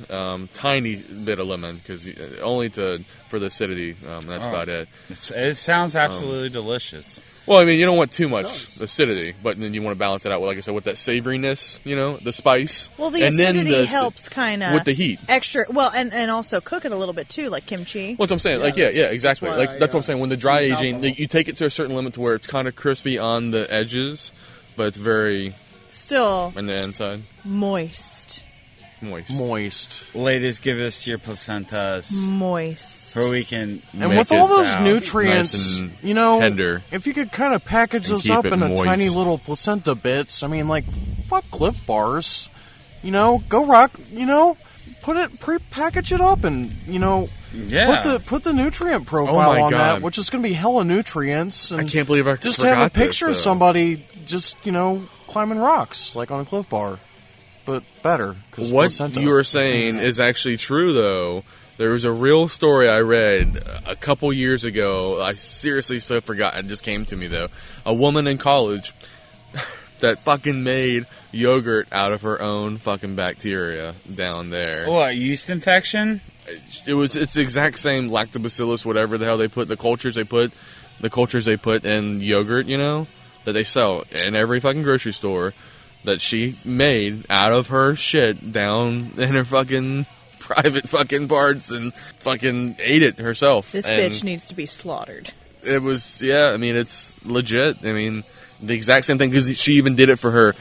tiny bit of lemon, because only for the acidity. That's about it. It sounds absolutely delicious. Well, I mean, you don't want too much acidity, but then you want to balance it out, like I said, with that savoriness, the spice. Well, the acidity helps kind of with the heat. Extra. Well, and also cook it a little bit too, like kimchi. What's I'm saying? Exactly. That's what I'm saying. When the dry aging, you take it to a certain limit to where it's kind of crispy on the edges, but it's very still on the inside moist. Ladies, give us your placentas. Moist. So we can. And with all those nutrients, nice tender, if you could kind of package this up in a tiny little placenta bits, I mean, fuck Cliff Bars. Go rock, package it up and, put the nutrient profile on that, which is going to be hella nutrients. And I can't believe I just have a picture of somebody just, climbing rocks, like on a Cliff Bar. But better. What you were saying is actually true, though. There was a real story I read a couple years ago. I seriously so forgot. It just came to me, though. A woman in college that fucking made yogurt out of her own fucking bacteria down there. What, yeast infection? It's the exact same lactobacillus, whatever the hell they put, the cultures they put in yogurt, that they sell in every fucking grocery store. That she made out of her shit down in her fucking private fucking parts and fucking ate it herself. This bitch needs to be slaughtered. It was, it's legit. I mean, the exact same thing, because she even did it for her,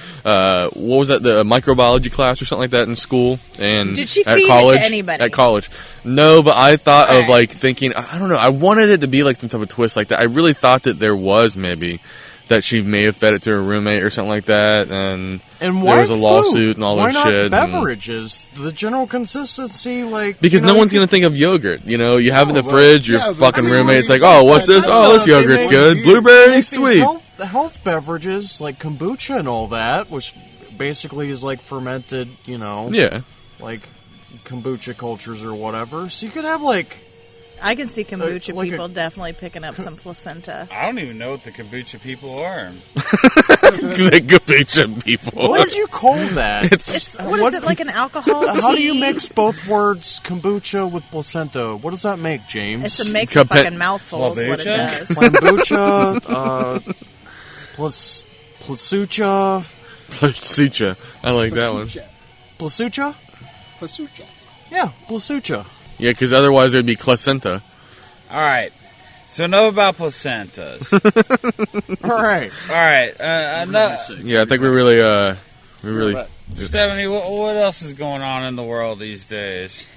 what was that, the microbiology class or something like that in school. And did she feed it to anybody? At college. No, but I thought of thinking, I don't know, I wanted it to be like some type of twist like that. I really thought that there was maybe that she may have fed it to her roommate or something like that, and there was a lawsuit and all that shit. Why not beverages? The general consistency, because no one's going to think of yogurt. You have in the fridge, your fucking roommate's like, oh, what's this? Oh, this yogurt's good. Blueberry, sweet. the health beverages like kombucha and all that, which basically is like fermented, Yeah. like kombucha cultures or whatever. So you could have like I can see kombucha like people definitely picking up some placenta. I don't even know what the kombucha people are. The kombucha people. what would you call that? It's what is it, like an alcohol tea? How do you mix both words kombucha with placenta? What does that make, James? It's a makes a fucking mouthful is what it Kombucha? does. Kombucha, plasucha. Sucha. I like that one. Plasucha? Pasucha. Yeah, plasucha. Yeah, because otherwise there'd be placenta. All right. So enough about placentas. All right. All right. Enough. Yeah, I think we really. Stephanie, what else is going on in the world these days?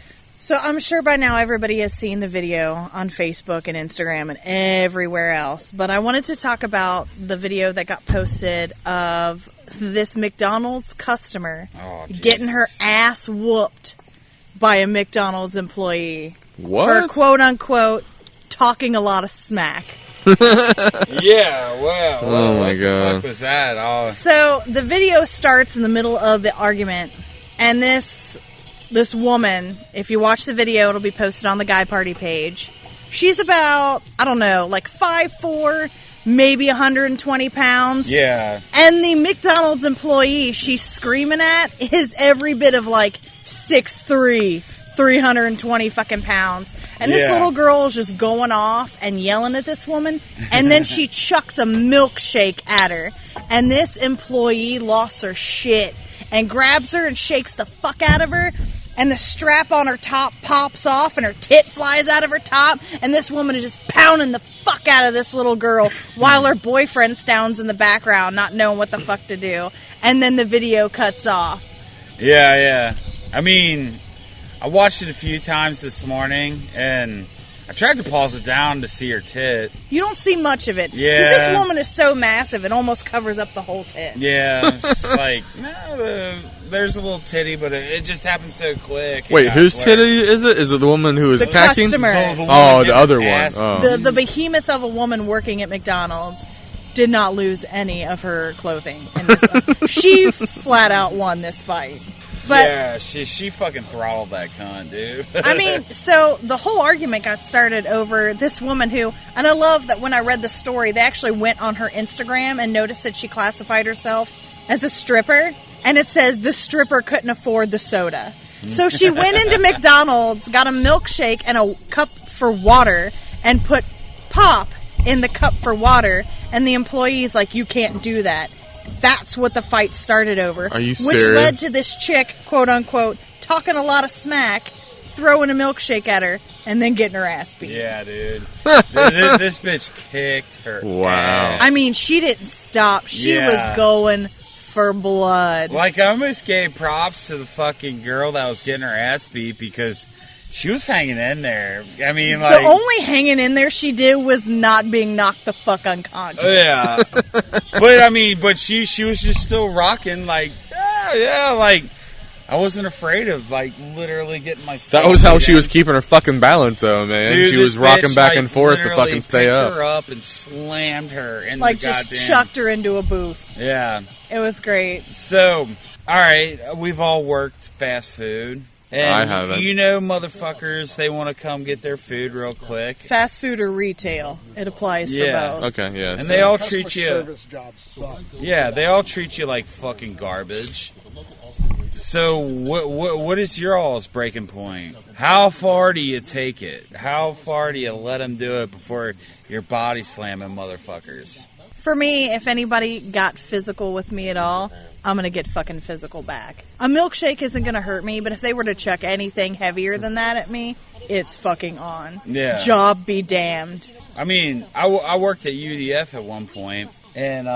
So I'm sure by now everybody has seen the video on Facebook and Instagram and everywhere else. But I wanted to talk about the video that got posted of this McDonald's customer getting her ass whooped by a McDonald's employee What? for quote-unquote talking a lot of smack. Yeah, wow. Oh, my what God. the fuck was that? Oh. So the video starts in the middle of the argument, and this woman, if you watch the video, it'll be posted on the Guy Party page. She's about, I don't know, like 5'4", maybe 120 pounds. Yeah. And the McDonald's employee she's screaming at is every bit of like 6'3", 320 fucking pounds. And this Yeah. little girl is just going off and yelling at this woman. And then she chucks a milkshake at her. And this employee lost her shit and grabs her and shakes the fuck out of her. And the strap on her top pops off and her tit flies out of her top. And this woman is just pounding the fuck out of this little girl while her boyfriend stands in the background not knowing what the fuck to do. And then the video cuts off. Yeah. I mean, I watched it a few times this morning, and I tried to pause it down to see her tit. You don't see much of it. Yeah. Because this woman is so massive, it almost covers up the whole tit. Yeah, it's just like, no, there's a little titty, but it just happened so quick. Wait, whose titty is it? Is it the woman who is The attacking? customer. Oh, the other one. Oh. The behemoth of a woman working at McDonald's did not lose any of her clothing in this fight. She flat out won this fight. But Yeah, she fucking throttled that cunt, dude. I mean, so the whole argument got started over this woman who, and I love that when I read the story, they actually went on her Instagram and noticed that she classified herself as a stripper, and it says the stripper couldn't afford the soda. So she went into McDonald's, got a milkshake and a cup for water, and put pop in the cup for water, and the employee's like, you can't do that. That's what the fight started over. Are you Which serious? led to this chick, quote unquote, talking a lot of smack, throwing a milkshake at her, and then getting her ass beat. Yeah, dude. This bitch kicked her Wow. ass. I mean, she didn't stop. She Yeah. was going for blood. Like, I almost gave props to the fucking girl that was getting her ass beat because she was hanging in there. I mean, like... The only hanging in there she did was not being knocked the fuck unconscious. Yeah. but she was just still rocking, like, yeah, like, I wasn't afraid of, like, literally getting my That was how she was keeping her fucking balance, though, man. Dude, she was this rocking bitch, back like, and forth to literally fucking stay picked up. her up and slammed her in Like, the just goddamn... chucked her into a booth. Yeah. It was great. So, alright, we've all worked fast food. And I haven't. you know motherfuckers, they want to come get their food real quick. Fast food or retail, it applies Yeah. for both. Okay, yeah. And so- they all Customer treat you... service jobs suck. Yeah, they all treat you like fucking garbage. So, what is your all's breaking point? How far do you take it? How far do you let them do it before you're body slamming motherfuckers? For me, if anybody got physical with me at all, I'm going to get fucking physical back. A milkshake isn't going to hurt me, but if they were to chuck anything heavier than that at me, it's fucking on. Yeah. Job be damned. I mean, I worked at UDF at one point, and,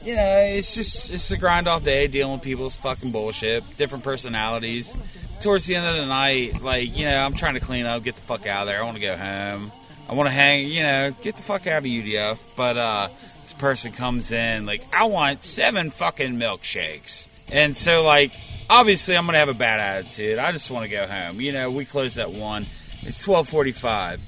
you know, it's a grind all day dealing with people's fucking bullshit, different personalities. Towards the end of the night, like, you know, I'm trying to clean up, get the fuck out of there. I want to go home. I want to hang, you know, get the fuck out of UDF. But, this person comes in, like, I want 7 fucking milkshakes. And so, like, obviously I'm going to have a bad attitude. I just want to go home. You know, we closed at 1. It's 12:45.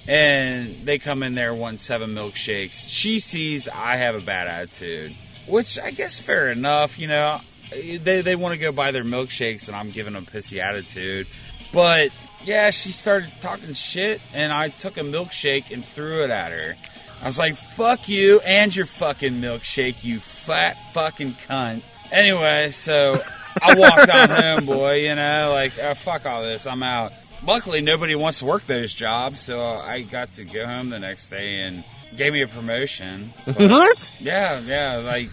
and they come in there wanting 7 milkshakes. She sees I have a bad attitude, which I guess fair enough. You know, they want to go buy their milkshakes, and I'm giving them a pissy attitude. But yeah, she started talking shit, and I took a milkshake and threw it at her. I was like, "Fuck you and your fucking milkshake, you fat fucking cunt." Anyway, so I walked on home, boy. You know, like, oh, fuck all this, I'm out. Luckily, nobody wants to work those jobs, so I got to go home the next day and gave me a promotion. But, What? Yeah, like,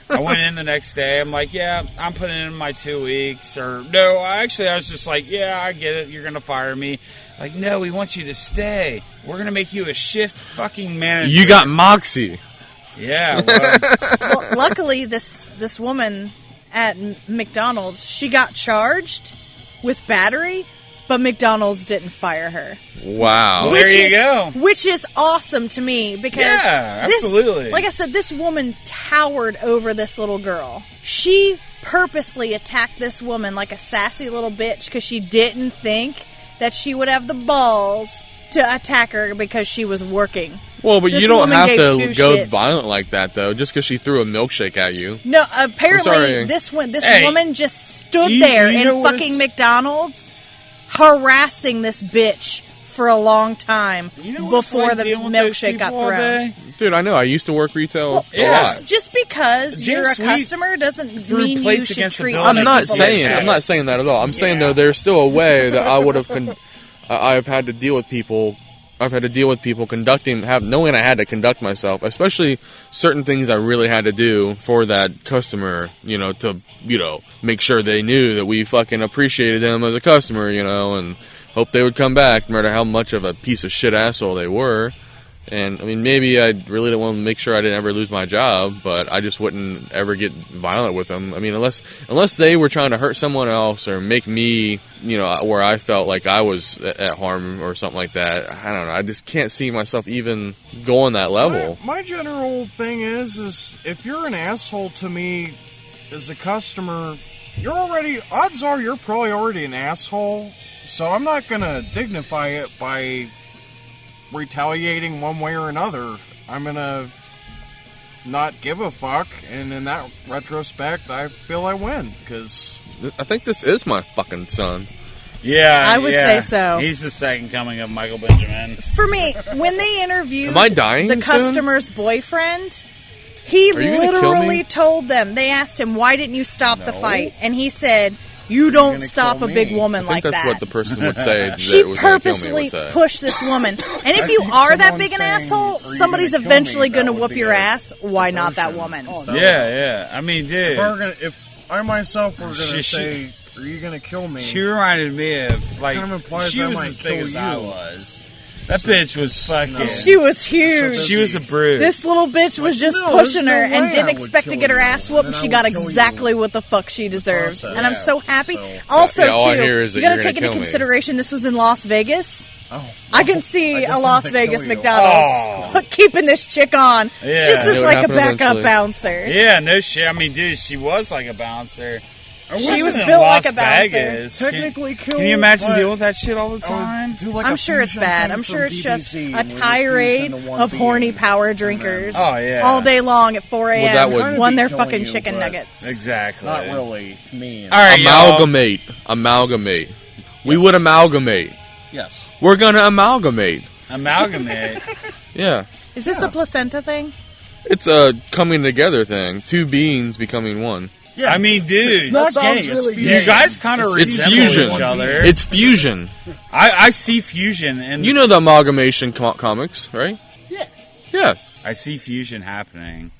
I went in the next day, I'm like, yeah, I'm putting in my 2 weeks, or, no, actually, I was just like, yeah, I get it, you're gonna fire me. Like, no, we want you to stay. We're gonna make you a shift fucking manager. You got moxie. Yeah, well, Well, luckily, this woman at McDonald's, she got charged with battery, but McDonald's didn't fire her. Wow. Well, there you go. Which is awesome to me because Yeah, absolutely. Like I said, this woman towered over this little girl. She purposely attacked this woman like a sassy little bitch because she didn't think that she would have the balls to attack her because she was working. Well, but This you don't woman have gave to two go shits. violent like that, though, just because she threw a milkshake at you. No, apparently sorry. this Hey, woman just stood you there know in what fucking is- McDonald's harassing this bitch for a long time you know what it's before like the dealing with those milkshake got people all thrown. day? Dude, I know. I used to work retail a yeah. lot. Just because James you're a Sweet customer doesn't threw mean you plates should against the treat building. other I'm not people saying. like shit. I'm not saying that at all. I'm saying Yeah. though, there's still a way that I would have. I've had to deal with people. I've had to deal with people knowing I had to conduct myself, especially certain things I really had to do for that customer. You know, to make sure they knew that we fucking appreciated them as a customer. You know, and hope they would come back, no matter how much of a piece of shit asshole they were. And, I mean, maybe I really didn't want to make sure I didn't ever lose my job, but I just wouldn't ever get violent with them. I mean, unless they were trying to hurt someone else or make me, where I felt like I was at harm or something like that. I don't know. I just can't see myself even going that level. My general thing is if you're an asshole to me as a customer, odds are you're probably already an asshole. So I'm not going to dignify it by retaliating one way or another. I'm going to not give a fuck, and in that retrospect, I feel I win, because I think this is my fucking son. Yeah, I would say so. He's the second coming of Michael Benjamin. For me, when they interviewed Am I dying the soon? customer's boyfriend, he Are you gonna kill literally me? told them, they asked him, why didn't you stop the No. fight? And he said, you don't gonna stop kill a big me. woman I think like that's that. what the person would say that She was going to kill me purposely would say. pushed this woman. And if you think are that someone big an saying, asshole, "Are you somebody's gonna kill eventually me?" going to That would whoop be your a ass. Why not that diversion. woman? Yeah. I mean, dude. if I myself were going She- to say, are you going to kill me? She reminded me of, like, Kind of implies she I was might as big kill as I you. was. That bitch was fucking... She was huge. She was a brute. This little bitch was just no, there's pushing no her way and I didn't would expect to kill get her you, ass whooped. and She I got would kill exactly you. what the fuck she deserved. process. And I'm so happy. So- Also, Yeah, all I too, hear is that you gotta you're take gonna into kill me. consideration this was in Las Vegas. Oh, I can see I a just Las wanted to Vegas kill you. McDonald's keeping this chick on. Yeah. Just It as would like a happen backup eventually. bouncer. Yeah, no shit. I mean, dude, she was like a bouncer. She Wasn't was in built Las like a bouncer. Vegas. Technically Can you imagine dealing with that shit all the I would time? do like I'm a sure it's fusion bad. thing I'm sure from it's just BBC a where they fuse tirade into one of horny being. power drinkers Oh, yeah. all day long at 4 a.m. that would- won their Killing fucking you, chicken but- nuggets. Exactly. Not really me. All right, y'all. Amalgamate. We would amalgamate. Yes. We're gonna amalgamate. Amalgamate. Yeah. Is this a placenta thing? It's a coming together thing. Two beings becoming one. Yes. I mean, dude. It's not That sounds gay. really It's gay. You fusion. guys kind of It's resemble fusion. each other. It's fusion. I see fusion, and You know the amalgamation comics, right? Yeah. Yes. I see fusion happening.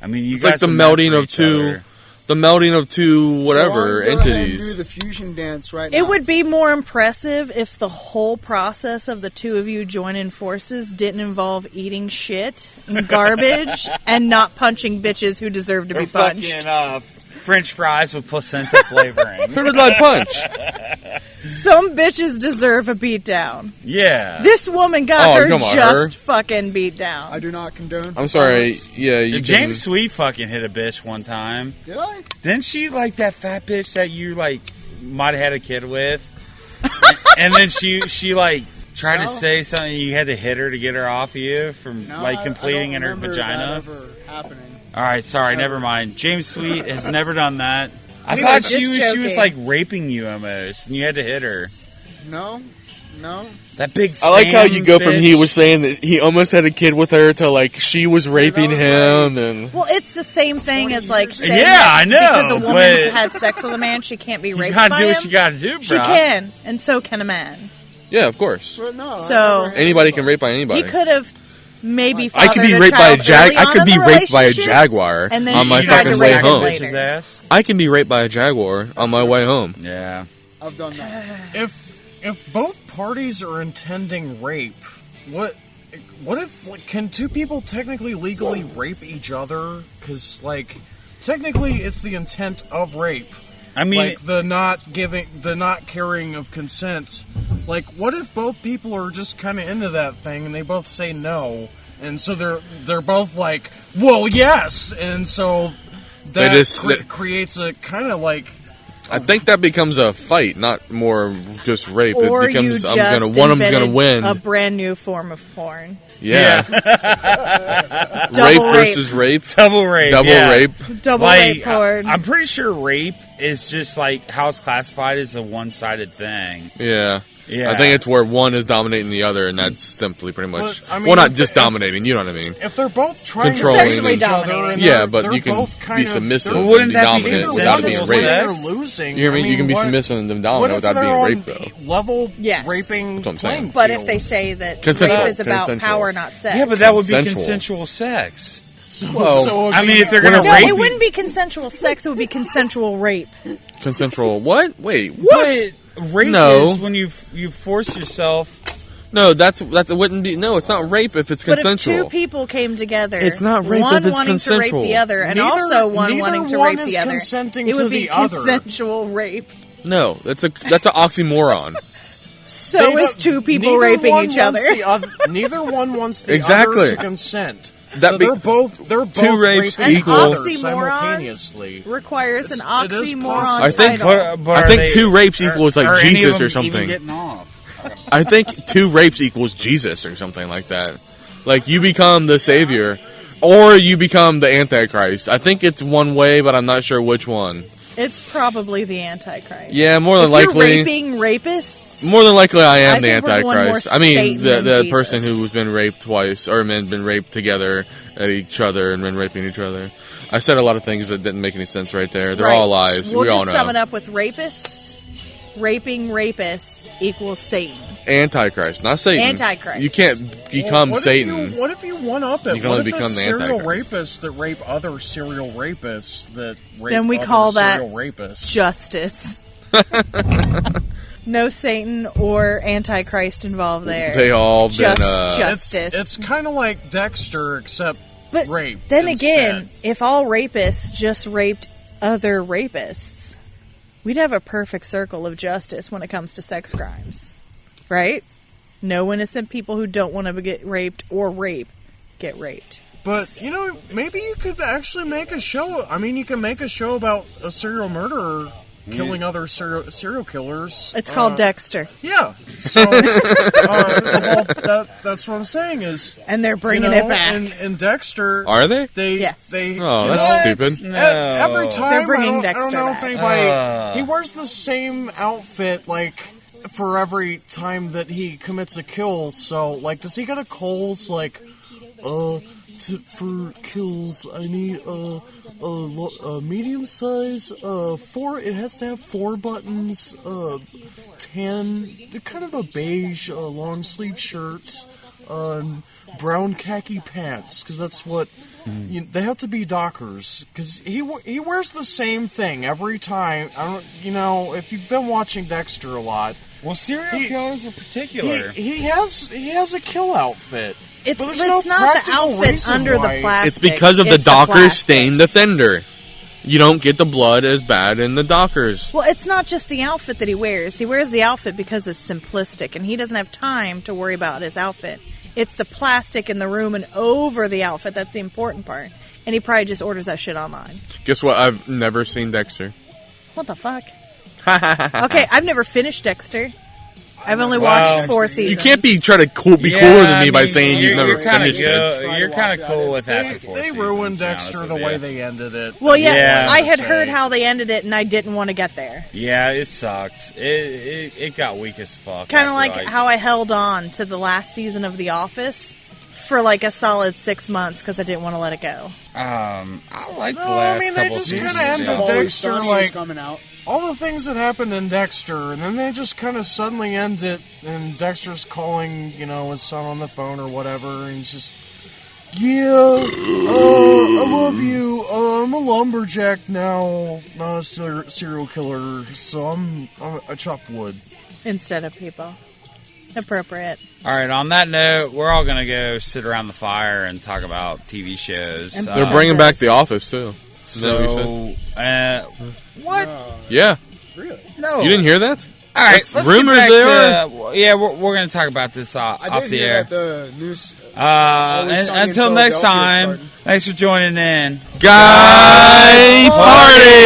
I mean, you It's guys like the are meant melding for of each two- other. The melding of two whatever so I'll go ahead and do entities. the fusion dance right now. It would be more impressive if the whole process of the two of you joining forces didn't involve eating shit and garbage and not punching bitches who deserve to be Or punched. fucking French fries with placenta flavoring. Who did I punch? Some bitches deserve a beatdown. Yeah. This woman got Oh, her come on, just her? fucking beat down. I do not condone. I'm sorry. violence. Yeah, you James Sweet fucking hit a bitch one time. Did I? Didn't she like that fat bitch that you like might have had a kid with? And then she like try to No. say something? You had to hit her to get her off of you from No, like I completing don't in her remember vagina? that ever happening. All right, sorry, never mind. James Sweet has never done that. I We thought were she just was joking. like raping you almost, and you had to hit her. No. That big. I like how you go from bitch. he was saying that he almost had a kid with her to like she was raping was him and Well, it's the same thing as like saying Yeah, that I know, because a woman but- had sex with a man, she can't be You raped gotta by do him. what you gotta do, bro. She can, and so can a man. yeah, of course. But no. So- I never Anybody can rape by anybody. He could have maybe I could be fathered raped by a child early I on could in be the raped by a relationship, jaguar and then on she my tried to fucking rape way him home. later. Bitch's ass. I can be raped by a jaguar on my way home. Yeah. I've done that. If both parties are intending rape, what if like, can two people technically legally rape each other? Because like technically it's the intent of rape. I mean, Like the not carrying of consent. Like what if both people are just kind of into that thing and they both say no, and so they're both like, well, yes, and so that creates a kind of like. I think that becomes a fight, not more just rape. Or it becomes you just one of them's gonna invented win. a brand new form of porn. Yeah. Double Rape versus rape. double rape. Double yeah. rape. Double Like, rape porn. I'm pretty sure rape is just like how it's classified as a one-sided thing. Yeah. Yeah. I think it's where one is dominating the other, and that's simply pretty much. But, I mean, well, not if- just if- dominating. You know what I mean? If they're both trying Controlling to Essentially each other, dominating. and Yeah, they're- but they're you can both be kind of- submissive they're- and wouldn't be that be dominant Either without one being is raped. winning or Sex? losing. You know what I mean? You can be what- submissive and What dominant if without they're being on raped, though. level Yes. raping That's what I'm saying. playing But if field? they say that Consensual. rape is about Consensual. power, not sex. Yeah, but that would be Consensual. consensual sex. Well, I mean, if they're gonna When a rape, No, it wouldn't be consensual sex. It would be consensual rape. Consensual. What? Wait. What? But rape No. is when you force yourself. No, that's it wouldn't be. No, it's not rape if it's But consensual. if two people came together, It's not rape one if it's wanting consensual. to rape the other, and Neither- also one neither wanting to one rape is the other, consenting it would to be the other. consensual rape. No, that's an oxymoron. So They is don't- two people neither raping one each wants other. the oth- neither one wants the Exactly. other to consent. That So be- they're both Two rapes raping equal- each other Oxymoron? simultaneously. Requires an It is oxymoron possible. I think- title. But I are think they- two rapes equals like are any Jesus of them or something. Even getting off. I think two rapes equals Jesus or something like that. Like you become the savior, or you become the Antichrist. I think it's one way, but I'm not sure which one. It's probably the Antichrist. Yeah, more than If likely. you're raping rapists, More than likely, I I am the think we're going more Antichrist. I mean, Satan the than Jesus. person who's been raped twice, or been raped together at each other and been raping each other. I said a lot of things that didn't make any sense right there. They're right. all lies. We'll we just all know. sum it up with rapists. Raping rapists equals Satan. Antichrist, not Satan. Antichrist. You can't become What Satan. What if you one up it? You can What only if become it's the serial Antichrist. rapists that rape other serial rapists that rape Then we other call that serial rapists? Justice. No Satan or Antichrist involved there. They all Just been. justice. It's kind of like Dexter, except But rape. then instead. again, if all rapists just raped other rapists, we'd have a perfect circle of justice when it comes to sex crimes. Right? No innocent people who don't want to get raped or rape get raped. But, you know, maybe you could actually make a show. I mean, you can make a show about a serial murderer killing other serial killers. It's called Dexter. Yeah. So, that's what I'm saying is... And they're bringing you know, it back. In Dexter... Are they? Yes. Oh, you that's know, stupid. No. Every time, They're bringing I don't Dexter know back. if anybody... he wears the same outfit, like, for every time that he commits a kill. So, like, does he got a Kohl's, like, for kills, I need a medium size, it has to have 4 buttons, tan, kind of a beige, long sleeve shirt, brown khaki pants, because that's what, they have to be Dockers, because he wears the same thing every time. I don't, if you've been watching Dexter a lot, Well, serial killers in particular. he has a kill outfit. It's But there's no not the practical outfit reason under why- the plastic. It's because of the It's Dockers plastic. stain the fender. You don't get the blood as bad in the Dockers. Well, it's not just the outfit that he wears. He wears the outfit because it's simplistic, and he doesn't have time to worry about his outfit. It's the plastic in the room and over the outfit that's the important part. And he probably just orders that shit online. Guess what? I've never seen Dexter. What the fuck? Okay, I've never finished Dexter. I've only watched 4 seasons. You can't be trying to be cooler than me by saying you've never finished it. You're kind of cool with after 4 They seasons, ruined to be honest Dexter with the you. way they ended it. Well, yeah, I had say. heard how they ended it, and I didn't want to get there. Yeah, it sucked. It got weak as fuck. Kind of after, like how I held on to the last season of The Office for like a solid 6 months because I didn't want to let it go. I like the No, last I mean, they couple just seasons. kinda ended yeah. Always Dexter, Sunny like- is coming out. All the things that happened in Dexter, and then they just kind of suddenly end it, and Dexter's calling, his son on the phone or whatever, and he's just, I love you, I'm a lumberjack now, not a serial killer, so I chop wood. Instead of people. Appropriate. All right, on that note, we're all going to go sit around the fire and talk about TV shows. And They're bringing back The Office too. Is that what you said? What? Yeah, Really? No. you didn't hear that? All right, That's let's rumors get back there. to, yeah, we're going to talk about this off I did the hear air. that the news. And, Sunny in until next Philadelphia time, starting. thanks for joining in. Guy party.